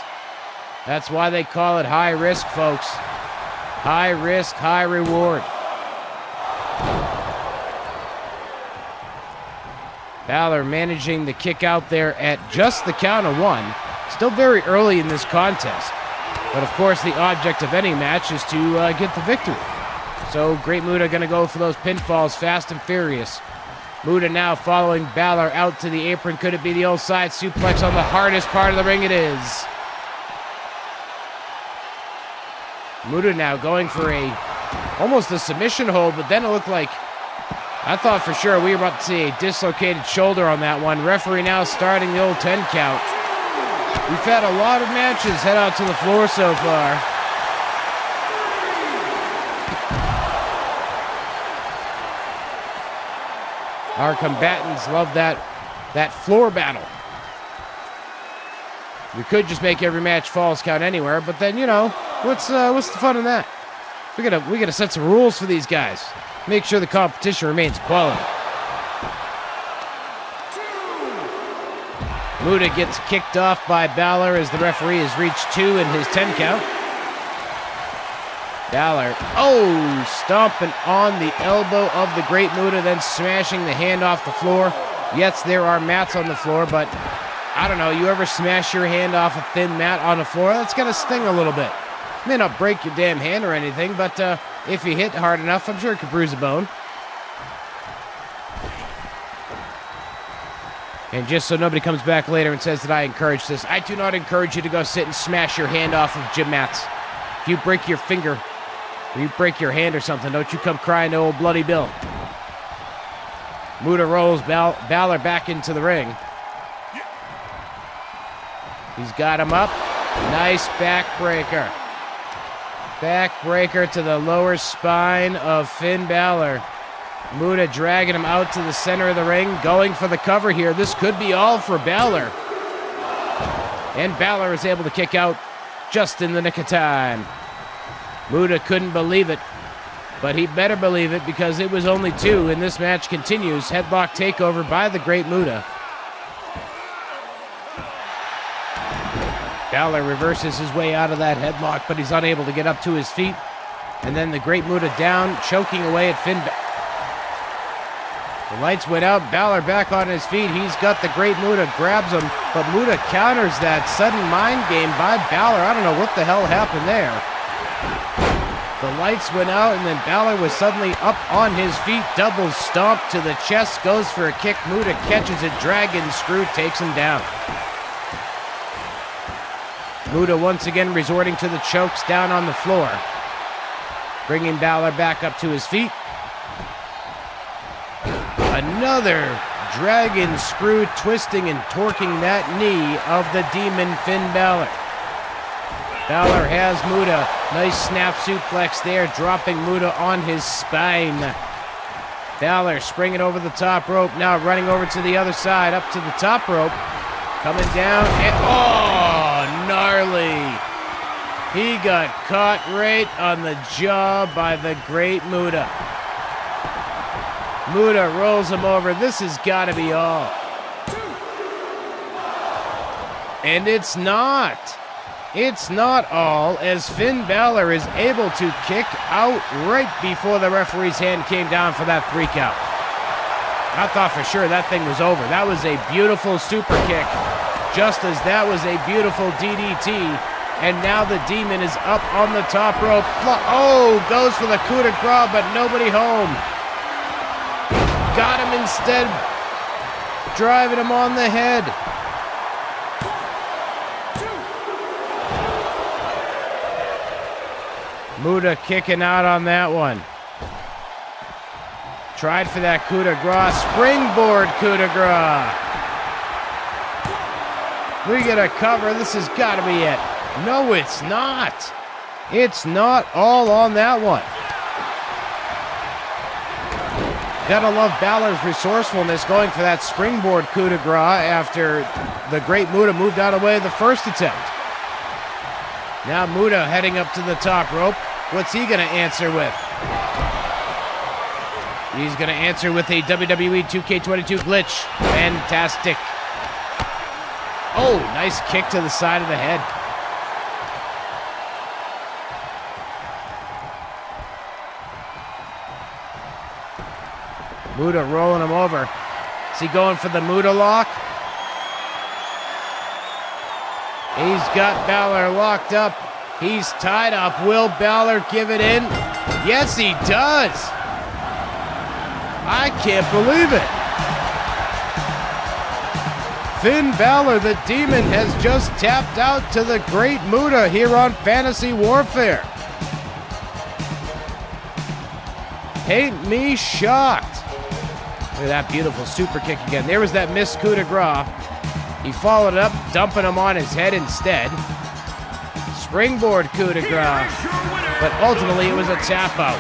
That's why they call it high risk, folks. High risk, high reward. Balor managing the kick out there at just the count of one. Still very early in this contest. But of course, the object of any match is to get the victory. So Great Muta going to go for those pinfalls fast and furious. Muta now following Balor out to the apron. Could it be the old side suplex on the hardest part of the ring? It is. Muta now going for almost a submission hold, but then it looked like, I thought for sure we were about to see a dislocated shoulder on that one. Referee now starting the old 10 count. We've had a lot of matches head out to the floor so far. Our combatants love that floor battle. We could just make every match falls count anywhere, but then, you know, what's the fun in that? We gotta set some rules for these guys. Make sure the competition remains quality. Muta gets kicked off by Balor as the referee has reached 2 in his 10 count. Balor, stomping on the elbow of the Great Muta, then smashing the hand off the floor. Yes, there are mats on the floor, but I don't know, you ever smash your hand off a thin mat on the floor? That's gonna sting a little bit. May not break your damn hand or anything, but if you hit hard enough, I'm sure it could bruise a bone. And just so nobody comes back later and says that I encourage this, I do not encourage you to go sit and smash your hand off of gym mats. If you break your finger, or you break your hand or something, don't you come crying to old Bloody Bill. Muta rolls Balor back into the ring. He's got him up. Nice backbreaker. Backbreaker to the lower spine of Finn Balor. Muta dragging him out to the center of the ring, going for the cover here. This could be all for Balor. And Balor is able to kick out just in the nick of time. Muta couldn't believe it, but he better believe it because it was only 2, and this match continues. Headlock takeover by the Great Muta. Balor reverses his way out of that headlock, but he's unable to get up to his feet. And then the Great Muta down, choking away at Finn. The lights went out. Balor back on his feet. He's got the Great Muta, grabs him, but Muta counters that sudden mind game by Balor. I don't know what the hell happened there. The lights went out, and then Balor was suddenly up on his feet. Double stomp to the chest, goes for a kick. Muta catches it, dragon screw, takes him down. Muta once again resorting to the chokes down on the floor, bringing Balor back up to his feet. Another dragon screw, twisting and torquing that knee of the demon Finn Balor. Balor has Muta. Nice snap suplex there, dropping Muta on his spine. Balor springing over the top rope, now running over to the other side, up to the top rope. Coming down, and gnarly. He got caught right on the jaw by the Great Muta. Muta rolls him over. This has got to be all. And it's not. It's not all, as Finn Balor is able to kick out right before the referee's hand came down for that 3 count. I thought for sure that thing was over. That was a beautiful super kick, just as that was a beautiful DDT. And now the Demon is up on the top rope. Goes for the coup de grace, but nobody home. Got him instead, driving him on the head. Muta kicking out on that one. Tried for that coup de grace, springboard coup de grace. We get a cover. This has got to be it. No, it's not. It's not all on that one. Gotta love Balor's resourcefulness going for that springboard coup de grace after the Great Muta moved out of the way of the first attempt. Now Muta heading up to the top rope. What's he gonna answer with? He's going to answer with a WWE 2K22 glitch. Fantastic. Oh, nice kick to the side of the head. Muta rolling him over. Is he going for the Muta lock? He's got Balor locked up. He's tied up. Will Balor give it in? Yes, he does. I can't believe it. Finn Balor, the Demon, has just tapped out to the Great Muta here on Fantasy Warfare. Paint me shocked. Look at that beautiful super kick again. There was that missed coup de grace. He followed it up, dumping him on his head instead. Springboard coup de grace. But ultimately, it was a tap out.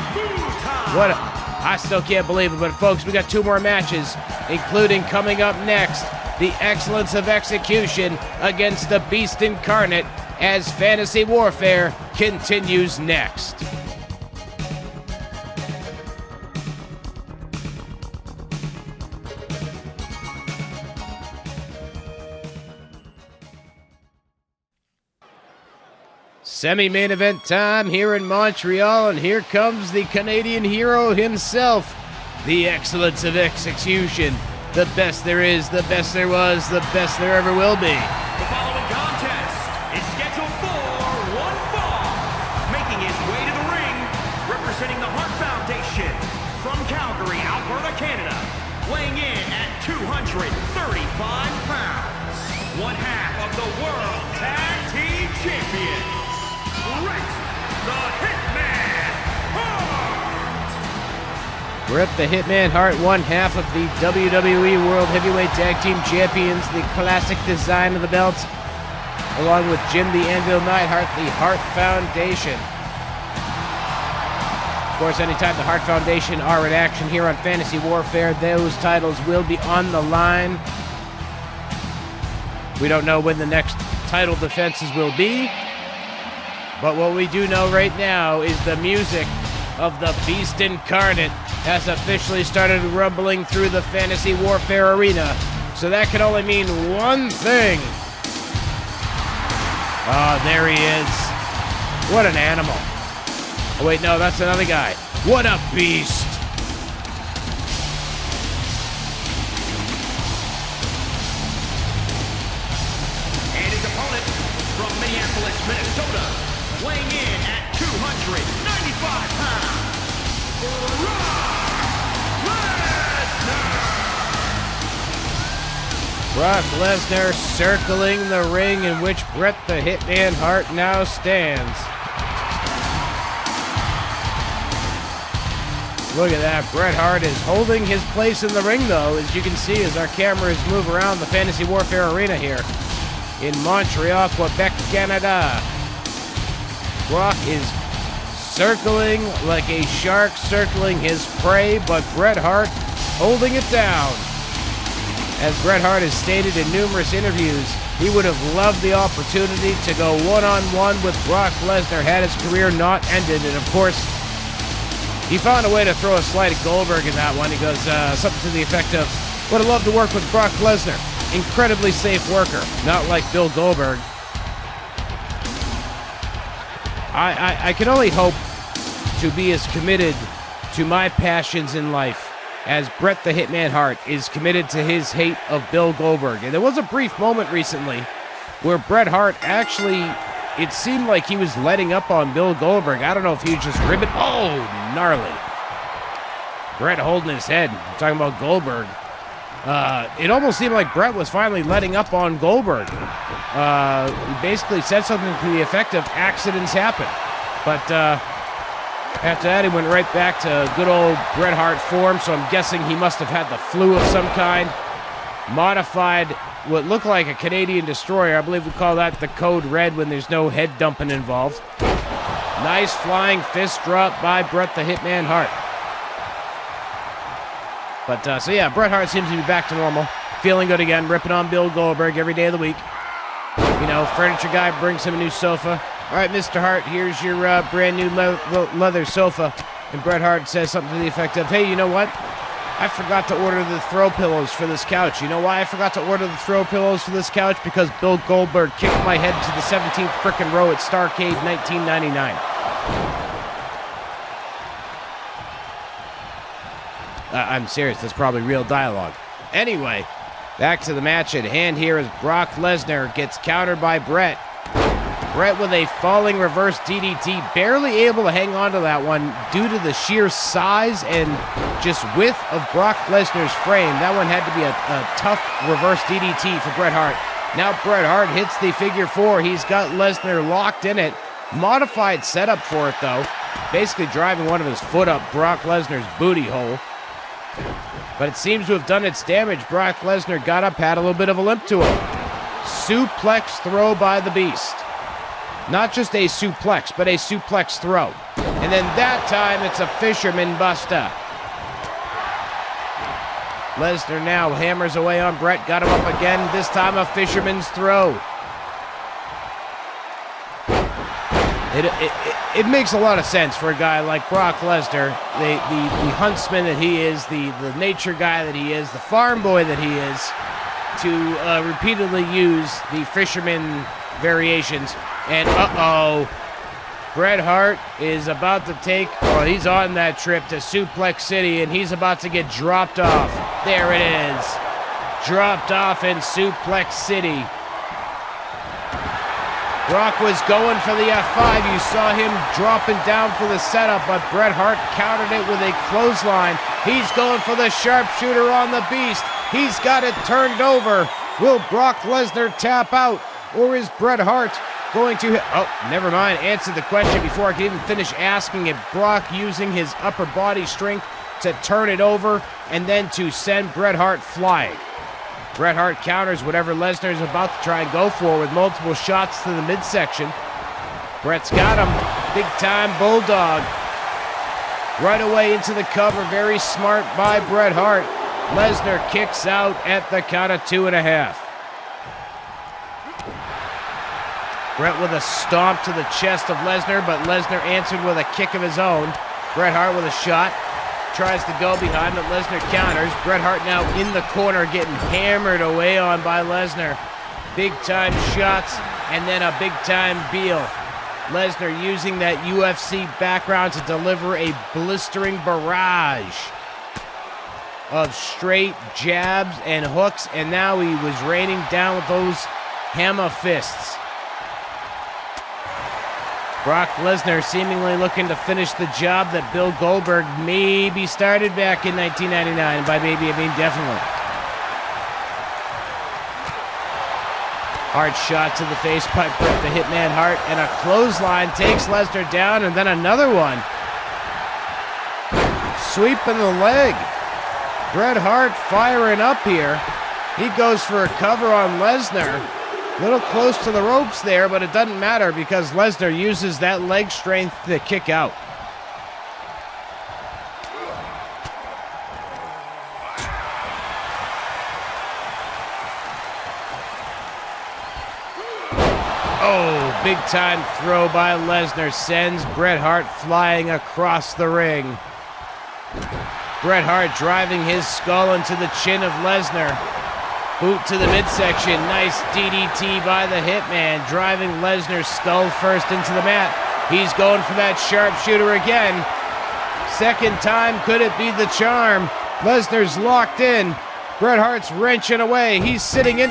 I still can't believe it, but folks, we got 2 more matches, including coming up next, the Excellence of Execution against the Beast Incarnate as Fantasy Warfare continues next. Semi-main event time here in Montreal, and here comes the Canadian hero himself, the Excellence of Execution. The best there is, the best there was, the best there ever will be. The following contest is scheduled for one fall. Making his way to the ring, representing the Hart Foundation from Calgary, Alberta, Canada, weighing in at 235 pounds, one half of the World Tag Team Champions, Bret the Hitman Hart! Bret the Hitman Hart, one half of the WWE World Heavyweight Tag Team Champions, the classic design of the belt, along with Jim the Anvil Neidhart, the Hart Foundation. Of course, anytime the Hart Foundation are in action here on Fantasy Warfare, those titles will be on the line. We don't know when the next title defenses will be, but what we do know right now is the music of the Beast Incarnate has officially started rumbling through the Fantasy Warfare arena. So that can only mean one thing. Oh, there he is. What an animal. Oh, wait, no, that's another guy. What a beast. And his opponent from Minneapolis, Minnesota, weighing in at 295 pounds, Brock Lesnar circling the ring in which Bret the Hitman Hart now stands. Look at that. Bret Hart is holding his place in the ring, though, as you can see as our cameras move around the Fantasy Warfare arena here in Montreal, Quebec, Canada. Brock is circling like a shark circling his prey, but Bret Hart holding it down. As Bret Hart has stated in numerous interviews, he would have loved the opportunity to go one-on-one with Brock Lesnar had his career not ended. And of course, he found a way to throw a slide at Goldberg in that one. He goes something to the effect of, would have loved to work with Brock Lesnar. Incredibly safe worker, not like Bill Goldberg. I can only hope to be as committed to my passions in life as Bret the Hitman Hart is committed to his hate of Bill Goldberg. And there was a brief moment recently where Bret Hart actually, it seemed like he was letting up on Bill Goldberg. I don't know if he was just ribbing. Oh, gnarly. Bret holding his head. I'm talking about Goldberg. It almost seemed like Bret was finally letting up on Goldberg. He basically said something to the effect of accidents happen. But after that, he went right back to good old Bret Hart form, so I'm guessing he must have had the flu of some kind. Modified what looked like a Canadian destroyer. I believe we call that the code red when there's no head dumping involved. Nice flying fist drop by Bret the Hitman Hart. But, so yeah, Bret Hart seems to be back to normal. Feeling good again, ripping on Bill Goldberg every day of the week. You know, furniture guy brings him a new sofa. All right, Mr. Hart, here's your brand new leather sofa. And Bret Hart says something to the effect of, hey, you know what? I forgot to order the throw pillows for this couch. You know why I forgot to order the throw pillows for this couch? Because Bill Goldberg kicked my head to the 17th frickin' row at Starrcade 1999. I'm serious, that's probably real dialogue. Anyway, back to the match at hand here as Brock Lesnar gets countered by Bret. Bret with a falling reverse DDT, barely able to hang on to that one due to the sheer size and just width of Brock Lesnar's frame. That one had to be a tough reverse DDT for Bret Hart. Now Bret Hart hits the figure four. He's got Lesnar locked in it. Modified setup for it, though. Basically driving one of his foot up Brock Lesnar's booty hole. But it seems to have done its damage. Brock Lesnar got up, had a little bit of a limp to him. Suplex throw by the Beast. Not just a suplex, but a suplex throw. And then that time, it's a Fisherman Buster. Lesnar now hammers away on Bret, got him up again, this time a Fisherman's throw. It makes a lot of sense for a guy like Brock Lesnar, the huntsman that he is, the nature guy that he is, the farm boy that he is, to repeatedly use the Fisherman variations. And Bret Hart is about to take, he's on that trip to Suplex City, and he's about to get dropped off. There it is. Dropped off in Suplex City. Brock was going for the F5. You saw him dropping down for the setup, but Bret Hart countered it with a clothesline. He's going for the sharpshooter on the Beast. He's got it turned over. Will Brock Lesnar tap out, or is Bret Hart going to hit? Oh, never mind. Answer the question before I can even finish asking it. Brock using his upper body strength to turn it over and then to send Bret Hart flying. Bret Hart counters whatever Lesnar is about to try and go for with multiple shots to the midsection. Bret's got him. Big time bulldog. Right away into the cover. Very smart by Bret Hart. Lesnar kicks out at the count of 2.5. Bret with a stomp to the chest of Lesnar, but Lesnar answered with a kick of his own. Bret Hart with a shot. Tries to go behind, but Lesnar counters. Bret Hart now in the corner getting hammered away on by Lesnar. Big time shots and then a big time Beal. Lesnar using that UFC background to deliver a blistering barrage of straight jabs and hooks, and now he was raining down with those hammer fists. Brock Lesnar seemingly looking to finish the job that Bill Goldberg maybe started back in 1999. And by maybe, I mean definitely. Hard shot to the face by Bret the Hitman Hart, and a clothesline takes Lesnar down, and then another one. Sweeping the leg. Bret Hart firing up here. He goes for a cover on Lesnar. A little close to the ropes there, but it doesn't matter because Lesnar uses that leg strength to kick out. Oh, big time throw by Lesnar sends Bret Hart flying across the ring. Bret Hart driving his skull into the chin of Lesnar. Boot to the midsection. Nice DDT by the Hitman, driving Lesnar's skull first into the mat. He's going for that sharpshooter again. Second time, could it be the charm? Lesnar's locked in. Bret Hart's wrenching away. He's sitting in.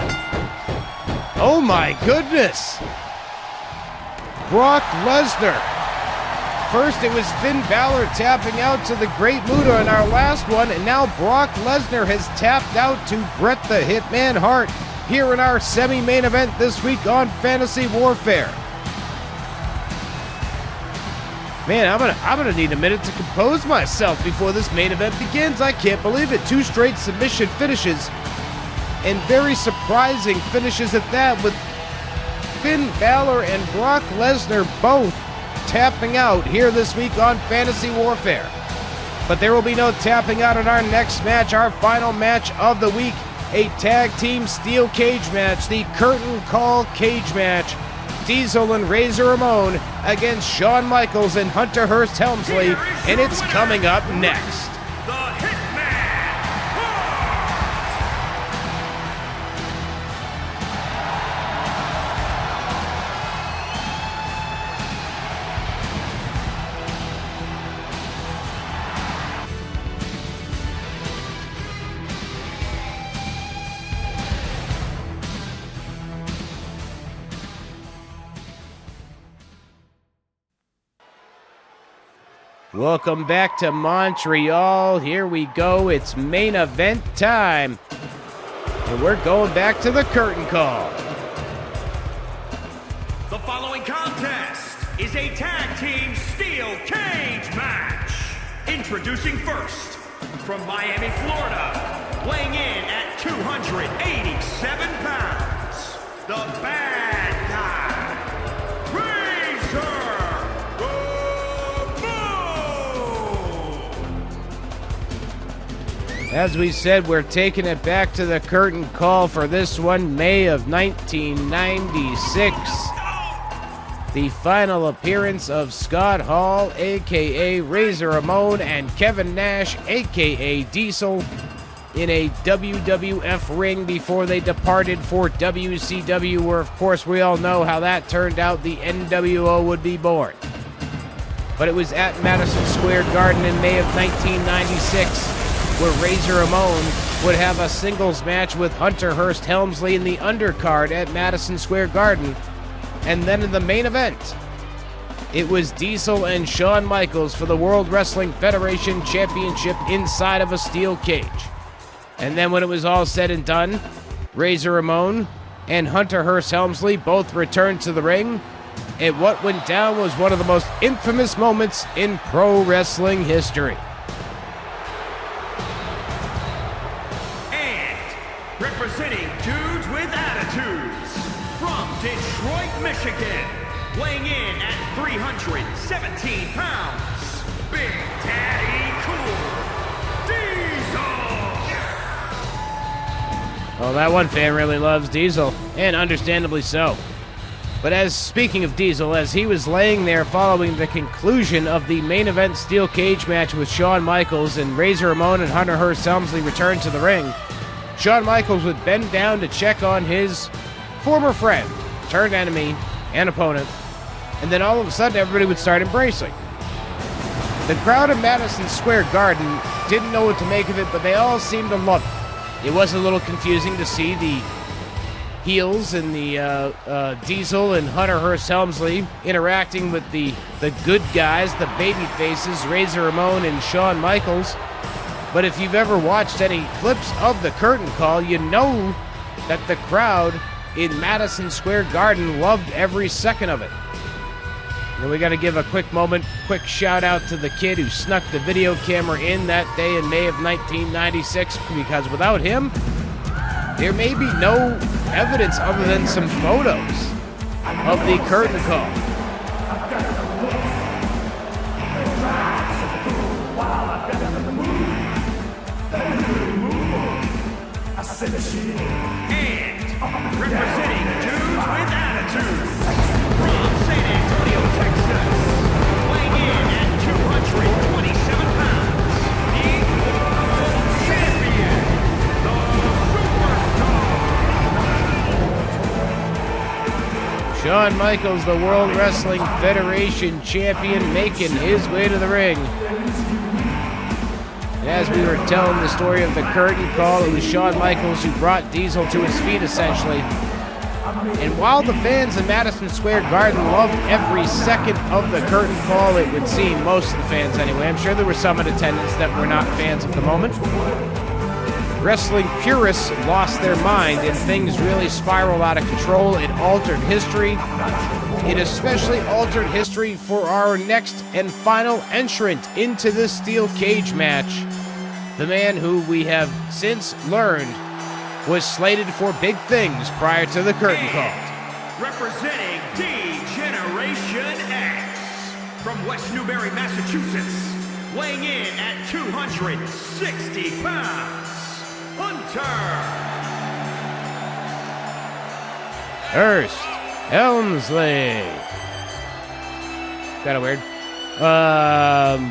Oh my goodness. Brock Lesnar. First, it was Finn Balor tapping out to the Great Muta in our last one, and now Brock Lesnar has tapped out to Bret the Hitman Hart here in our semi-main event this week on Fantasy Warfare. Man, I'm gonna need a minute to compose myself before this main event begins. I can't believe it. 2 straight submission finishes, and very surprising finishes at that, with Finn Balor and Brock Lesnar both tapping out here this week on Fantasy Warfare. But there will be no tapping out in our next match, our final match of the week, a tag team steel cage match, the curtain call cage match Diesel and Razor Ramon against Shawn Michaels and Hunter Hearst Helmsley, and it's coming up next. Welcome back to Montreal. Here we go. It's main event time. And we're going back to the curtain call. The following contest is a tag team steel cage match. Introducing first, from Miami, Florida, weighing in at 287 pounds, the bad guy, Razor. As we said, we're taking it back to the curtain call for this one, May of 1996. The final appearance of Scott Hall, a.k.a. Razor Ramon, and Kevin Nash, a.k.a. Diesel, in a WWF ring before they departed for WCW, where, of course, we all know how that turned out. The NWO would be born. But it was at Madison Square Garden in May of 1996. Where Razor Ramon would have a singles match with Hunter Hearst Helmsley in the undercard at Madison Square Garden. And then in the main event, it was Diesel and Shawn Michaels for the World Wrestling Federation Championship inside of a steel cage. And then when it was all said and done, Razor Ramon and Hunter Hearst Helmsley both returned to the ring. And what went down was one of the most infamous moments in pro wrestling history. Representing Dudes with Attitudes, from Detroit, Michigan, weighing in at 317 pounds, Big Daddy Cool, Diesel! Oh, that one fan really loves Diesel, and understandably so. But as speaking of Diesel, as he was laying there following the conclusion of the main event steel cage match with Shawn Michaels and Razor Ramon and Hunter Hearst Helmsley returned to the ring, Shawn Michaels would bend down to check on his former friend, turned enemy, and opponent, and then all of a sudden everybody would start embracing. The crowd in Madison Square Garden didn't know what to make of it, but they all seemed to love it. It was a little confusing to see the heels and the Diesel and Hunter Hearst Helmsley interacting with the good guys, the baby faces, Razor Ramon and Shawn Michaels. But if you've ever watched any clips of the curtain call, you know that the crowd in Madison Square Garden loved every second of it. And we got to give a quick shout out to the kid who snuck the video camera in that day in May of 1996, because without him, there may be no evidence other than some photos of the curtain call. And representing Dudes with Attitude, from San Antonio, Texas, weighing in at 227 pounds, the World Champion, the Superstar. Shawn Michaels, the World Wrestling Federation champion, making his way to the ring. And as we were telling the story of the curtain call, it was Shawn Michaels who brought Diesel to his feet, essentially. And while the fans in Madison Square Garden loved every second of the curtain call, it would seem, most of the fans anyway, I'm sure there were some in attendance that were not fans at the moment, wrestling purists lost their mind and things really spiraled out of control. It altered history. It especially altered history for our next and final entrant into this steel cage match. The man who we have since learned was slated for big things prior to the curtain call. Representing D-Generation X, from West Newbury, Massachusetts, weighing in at 260 pounds, Hunter Hearst Helmsley. Kind of weird.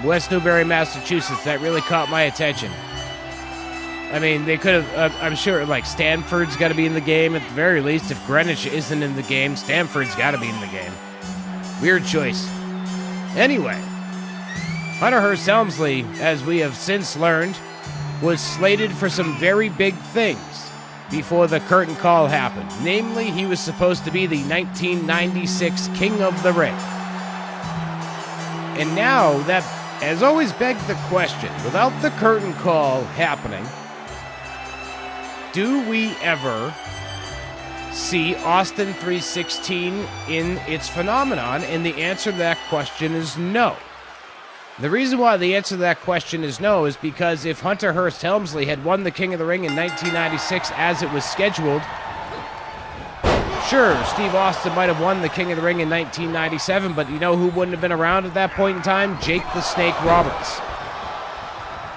West Newbury, Massachusetts. That really caught my attention. I mean, they could have, I'm sure, like, Stanford's got to be in the game at the very least. If Greenwich isn't in the game, Stanford's got to be in the game. Weird choice. Anyway, Hunter Hearst Helmsley, as we have since learned, was slated for some very big things before the curtain call happened. Namely, he was supposed to be the 1996 King of the Ring. And now that has always begged the question, without the curtain call happening, do we ever see Austin 316 in its phenomenon? And the answer to that question is no. The reason why the answer to that question is no is because if Hunter Hearst Helmsley had won the King of the Ring in 1996 as it was scheduled, sure, Steve Austin might have won the King of the Ring in 1997, but you know who wouldn't have been around at that point in time? Jake the Snake Roberts.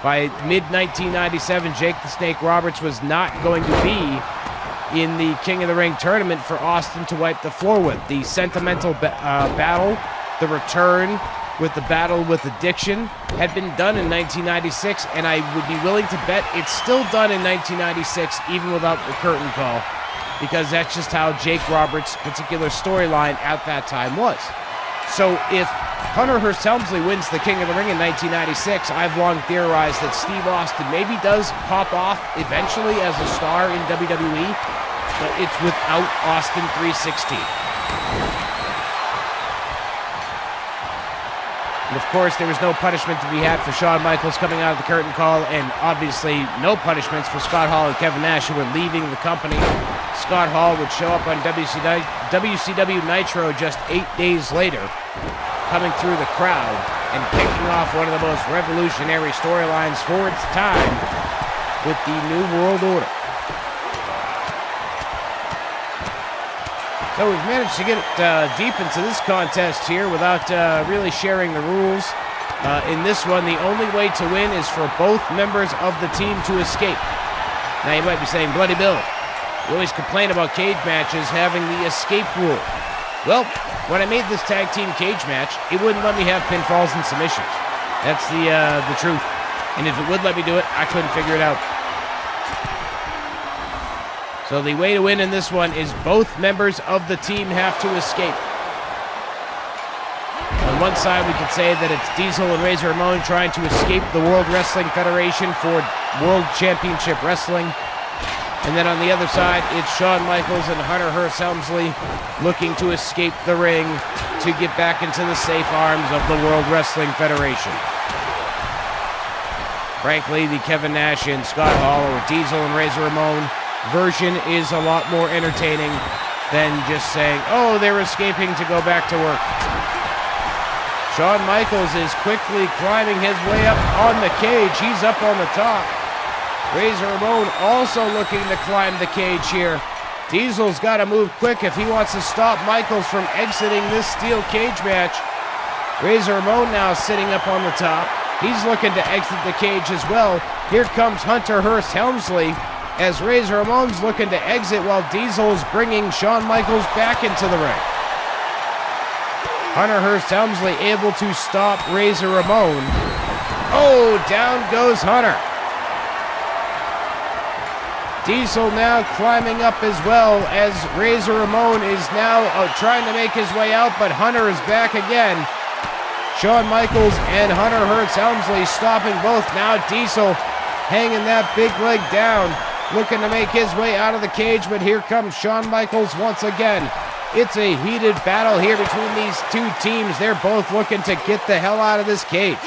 By mid-1997, Jake the Snake Roberts was not going to be in the King of the Ring tournament for Austin to wipe the floor with. The sentimental battle, the return with the battle with addiction, had been done in 1996, and I would be willing to bet it's still done in 1996, even without the curtain call, because that's just how Jake Roberts' particular storyline at that time was. So if Hunter Hearst Helmsley wins the King of the Ring in 1996, I've long theorized that Steve Austin maybe does pop off eventually as a star in WWE, but it's without Austin 316. And of course, there was no punishment to be had for Shawn Michaels coming out of the curtain call, and obviously no punishments for Scott Hall and Kevin Nash, who were leaving the company. Scott Hall would show up on WCW Nitro just 8 days later, coming through the crowd and kicking off one of the most revolutionary storylines for its time with the New World Order. So we've managed to get deep into this contest here without really sharing the rules. In this one, the only way to win is for both members of the team to escape. Now you might be saying, Bloody Bill, you always complain about cage matches having the escape rule. Well, when I made this tag team cage match, it wouldn't let me have pinfalls and submissions. That's the truth. And if it would let me do it, I couldn't figure it out. So the way to win in this one is both members of the team have to escape. On one side, we could say that it's Diesel and Razor Ramon trying to escape the World Wrestling Federation for World Championship Wrestling. And then on the other side, it's Shawn Michaels and Hunter Hearst Helmsley looking to escape the ring to get back into the safe arms of the World Wrestling Federation. Frankly, the Kevin Nash and Scott Hall, or Diesel and Razor Ramon version is a lot more entertaining than just saying, oh, they're escaping to go back to work. Shawn Michaels is quickly climbing his way up on the cage. He's up on the top. Razor Ramon also looking to climb the cage here. Diesel's got to move quick if he wants to stop Michaels from exiting this steel cage match. Razor Ramon now sitting up on the top. He's looking to exit the cage as well. Here comes Hunter Hearst Helmsley as Razor Ramon's looking to exit while Diesel's bringing Shawn Michaels back into the ring. Hunter Hearst Helmsley able to stop Razor Ramon. Oh, down goes Hunter. Diesel now climbing up as well as Razor Ramon is now trying to make his way out, but Hunter is back again. Shawn Michaels and Hunter Hearst Helmsley stopping both. Now Diesel hanging that big leg down, looking to make his way out of the cage, but here comes Shawn Michaels once again. It's a heated battle here between these two teams. They're both looking to get the hell out of this cage.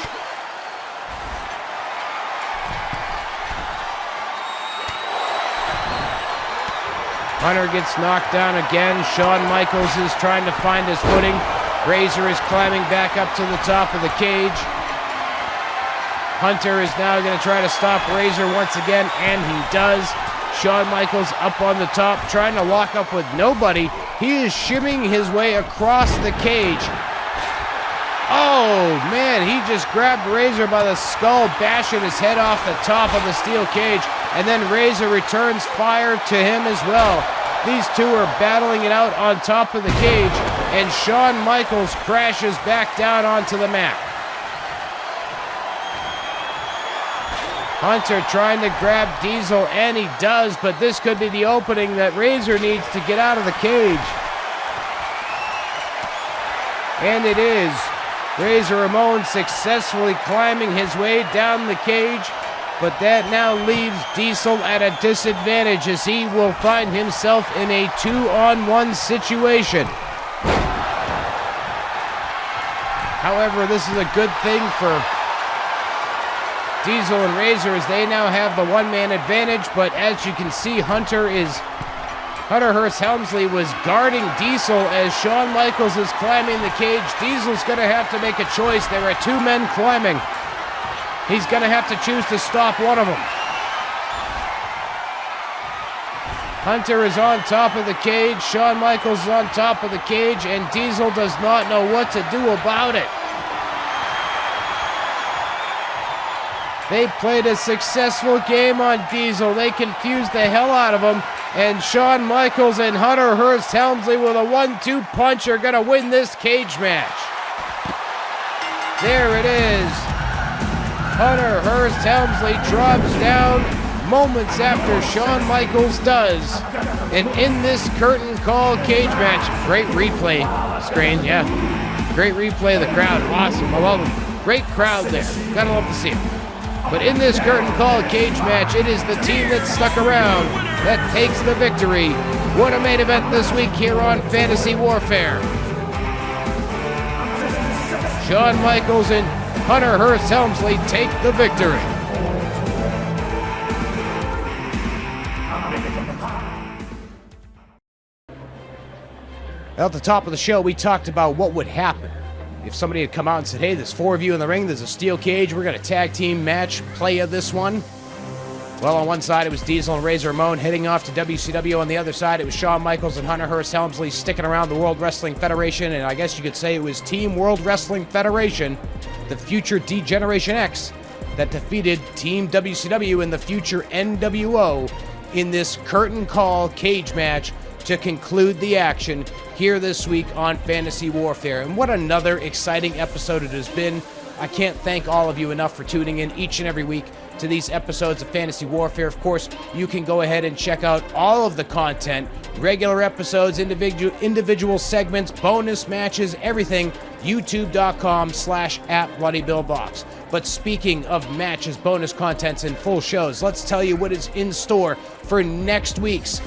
Hunter gets knocked down again. Shawn Michaels is trying to find his footing. Razor is climbing back up to the top of the cage. Hunter is now going to try to stop Razor once again, and he does. Shawn Michaels up on the top, trying to lock up with nobody. He is shimmying his way across the cage. Oh, man, he just grabbed Razor by the skull, bashing his head off the top of the steel cage, and then Razor returns fire to him as well. These two are battling it out on top of the cage, and Shawn Michaels crashes back down onto the mat. Hunter trying to grab Diesel, and he does, but this could be the opening that Razor needs to get out of the cage. And it is. Razor Ramon successfully climbing his way down the cage, but that now leaves Diesel at a disadvantage as he will find himself in a 2-on-1 situation. However, this is a good thing for Diesel and Razor as they now have the one-man advantage, but as you can see, Hunter Hearst Helmsley was guarding Diesel as Shawn Michaels is climbing the cage. Diesel's going to have to make a choice. There are two men climbing. He's going to have to choose to stop one of them. Hunter is on top of the cage. Shawn Michaels is on top of the cage, and Diesel does not know what to do about it. They played a successful game on Diesel. They confused the hell out of him. And Shawn Michaels and Hunter Hearst Helmsley with a 1-2 punch are going to win this cage match. There it is. Hunter Hearst Helmsley drops down moments after Shawn Michaels does. And in this curtain call cage match, great replay screen, yeah. Great replay of the crowd. Awesome. I love it. Great crowd there. Gotta love to see it. But in this curtain call cage match, it is the team that stuck around that takes the victory. What a main event this week here on Fantasy Warfare. Shawn Michaels and Hunter Hearst Helmsley take the victory. At the top of the show, we talked about what would happen if somebody had come out and said, hey, there's 4 of you in the ring, there's a steel cage, we're going to tag team match play of this one. Well, on one side, it was Diesel and Razor Ramon heading off to WCW. On the other side, it was Shawn Michaels and Hunter Hearst Helmsley sticking around the World Wrestling Federation, and I guess you could say it was Team World Wrestling Federation, the future D-Generation X, that defeated Team WCW and the future NWO in this curtain call cage match to conclude the action here this week on Fantasy Warfare. And what another exciting episode it has been. I can't thank all of you enough for tuning in each and every week to these episodes of Fantasy Warfare. Of course, you can go ahead and check out all of the content, regular episodes, individual segments, bonus matches, everything, youtube.com/@BloodyBillBox. But speaking of matches, bonus contents, and full shows, let's tell you what is in store for next week's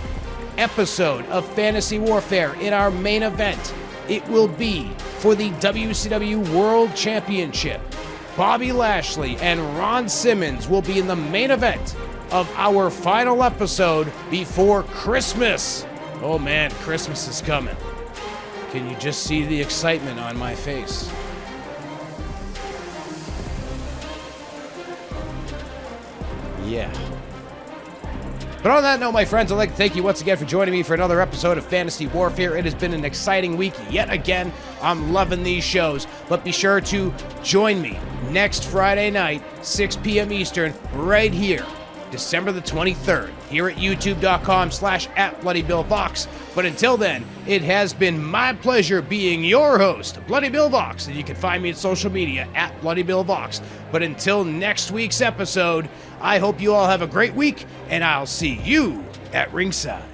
episode of Fantasy Warfare. In our main event, it will be for the WCW World Championship. Bobby Lashley and Ron Simmons will be in the main event of our final episode before Christmas. Oh man, Christmas is coming. Can you just see the excitement on my face? Yeah. But on that note, my friends, I'd like to thank you once again for joining me for another episode of Fantasy Warfare. It has been an exciting week yet again. I'm loving these shows. But be sure to join me next Friday night, 6 p.m. Eastern, right here, December the 23rd, here at youtube.com/@BloodyBillBox. But until then, it has been my pleasure being your host, Bloody Bill Vox, and you can find me on social media @BloodyBillVox. But until next week's episode, I hope you all have a great week, and I'll see you at ringside.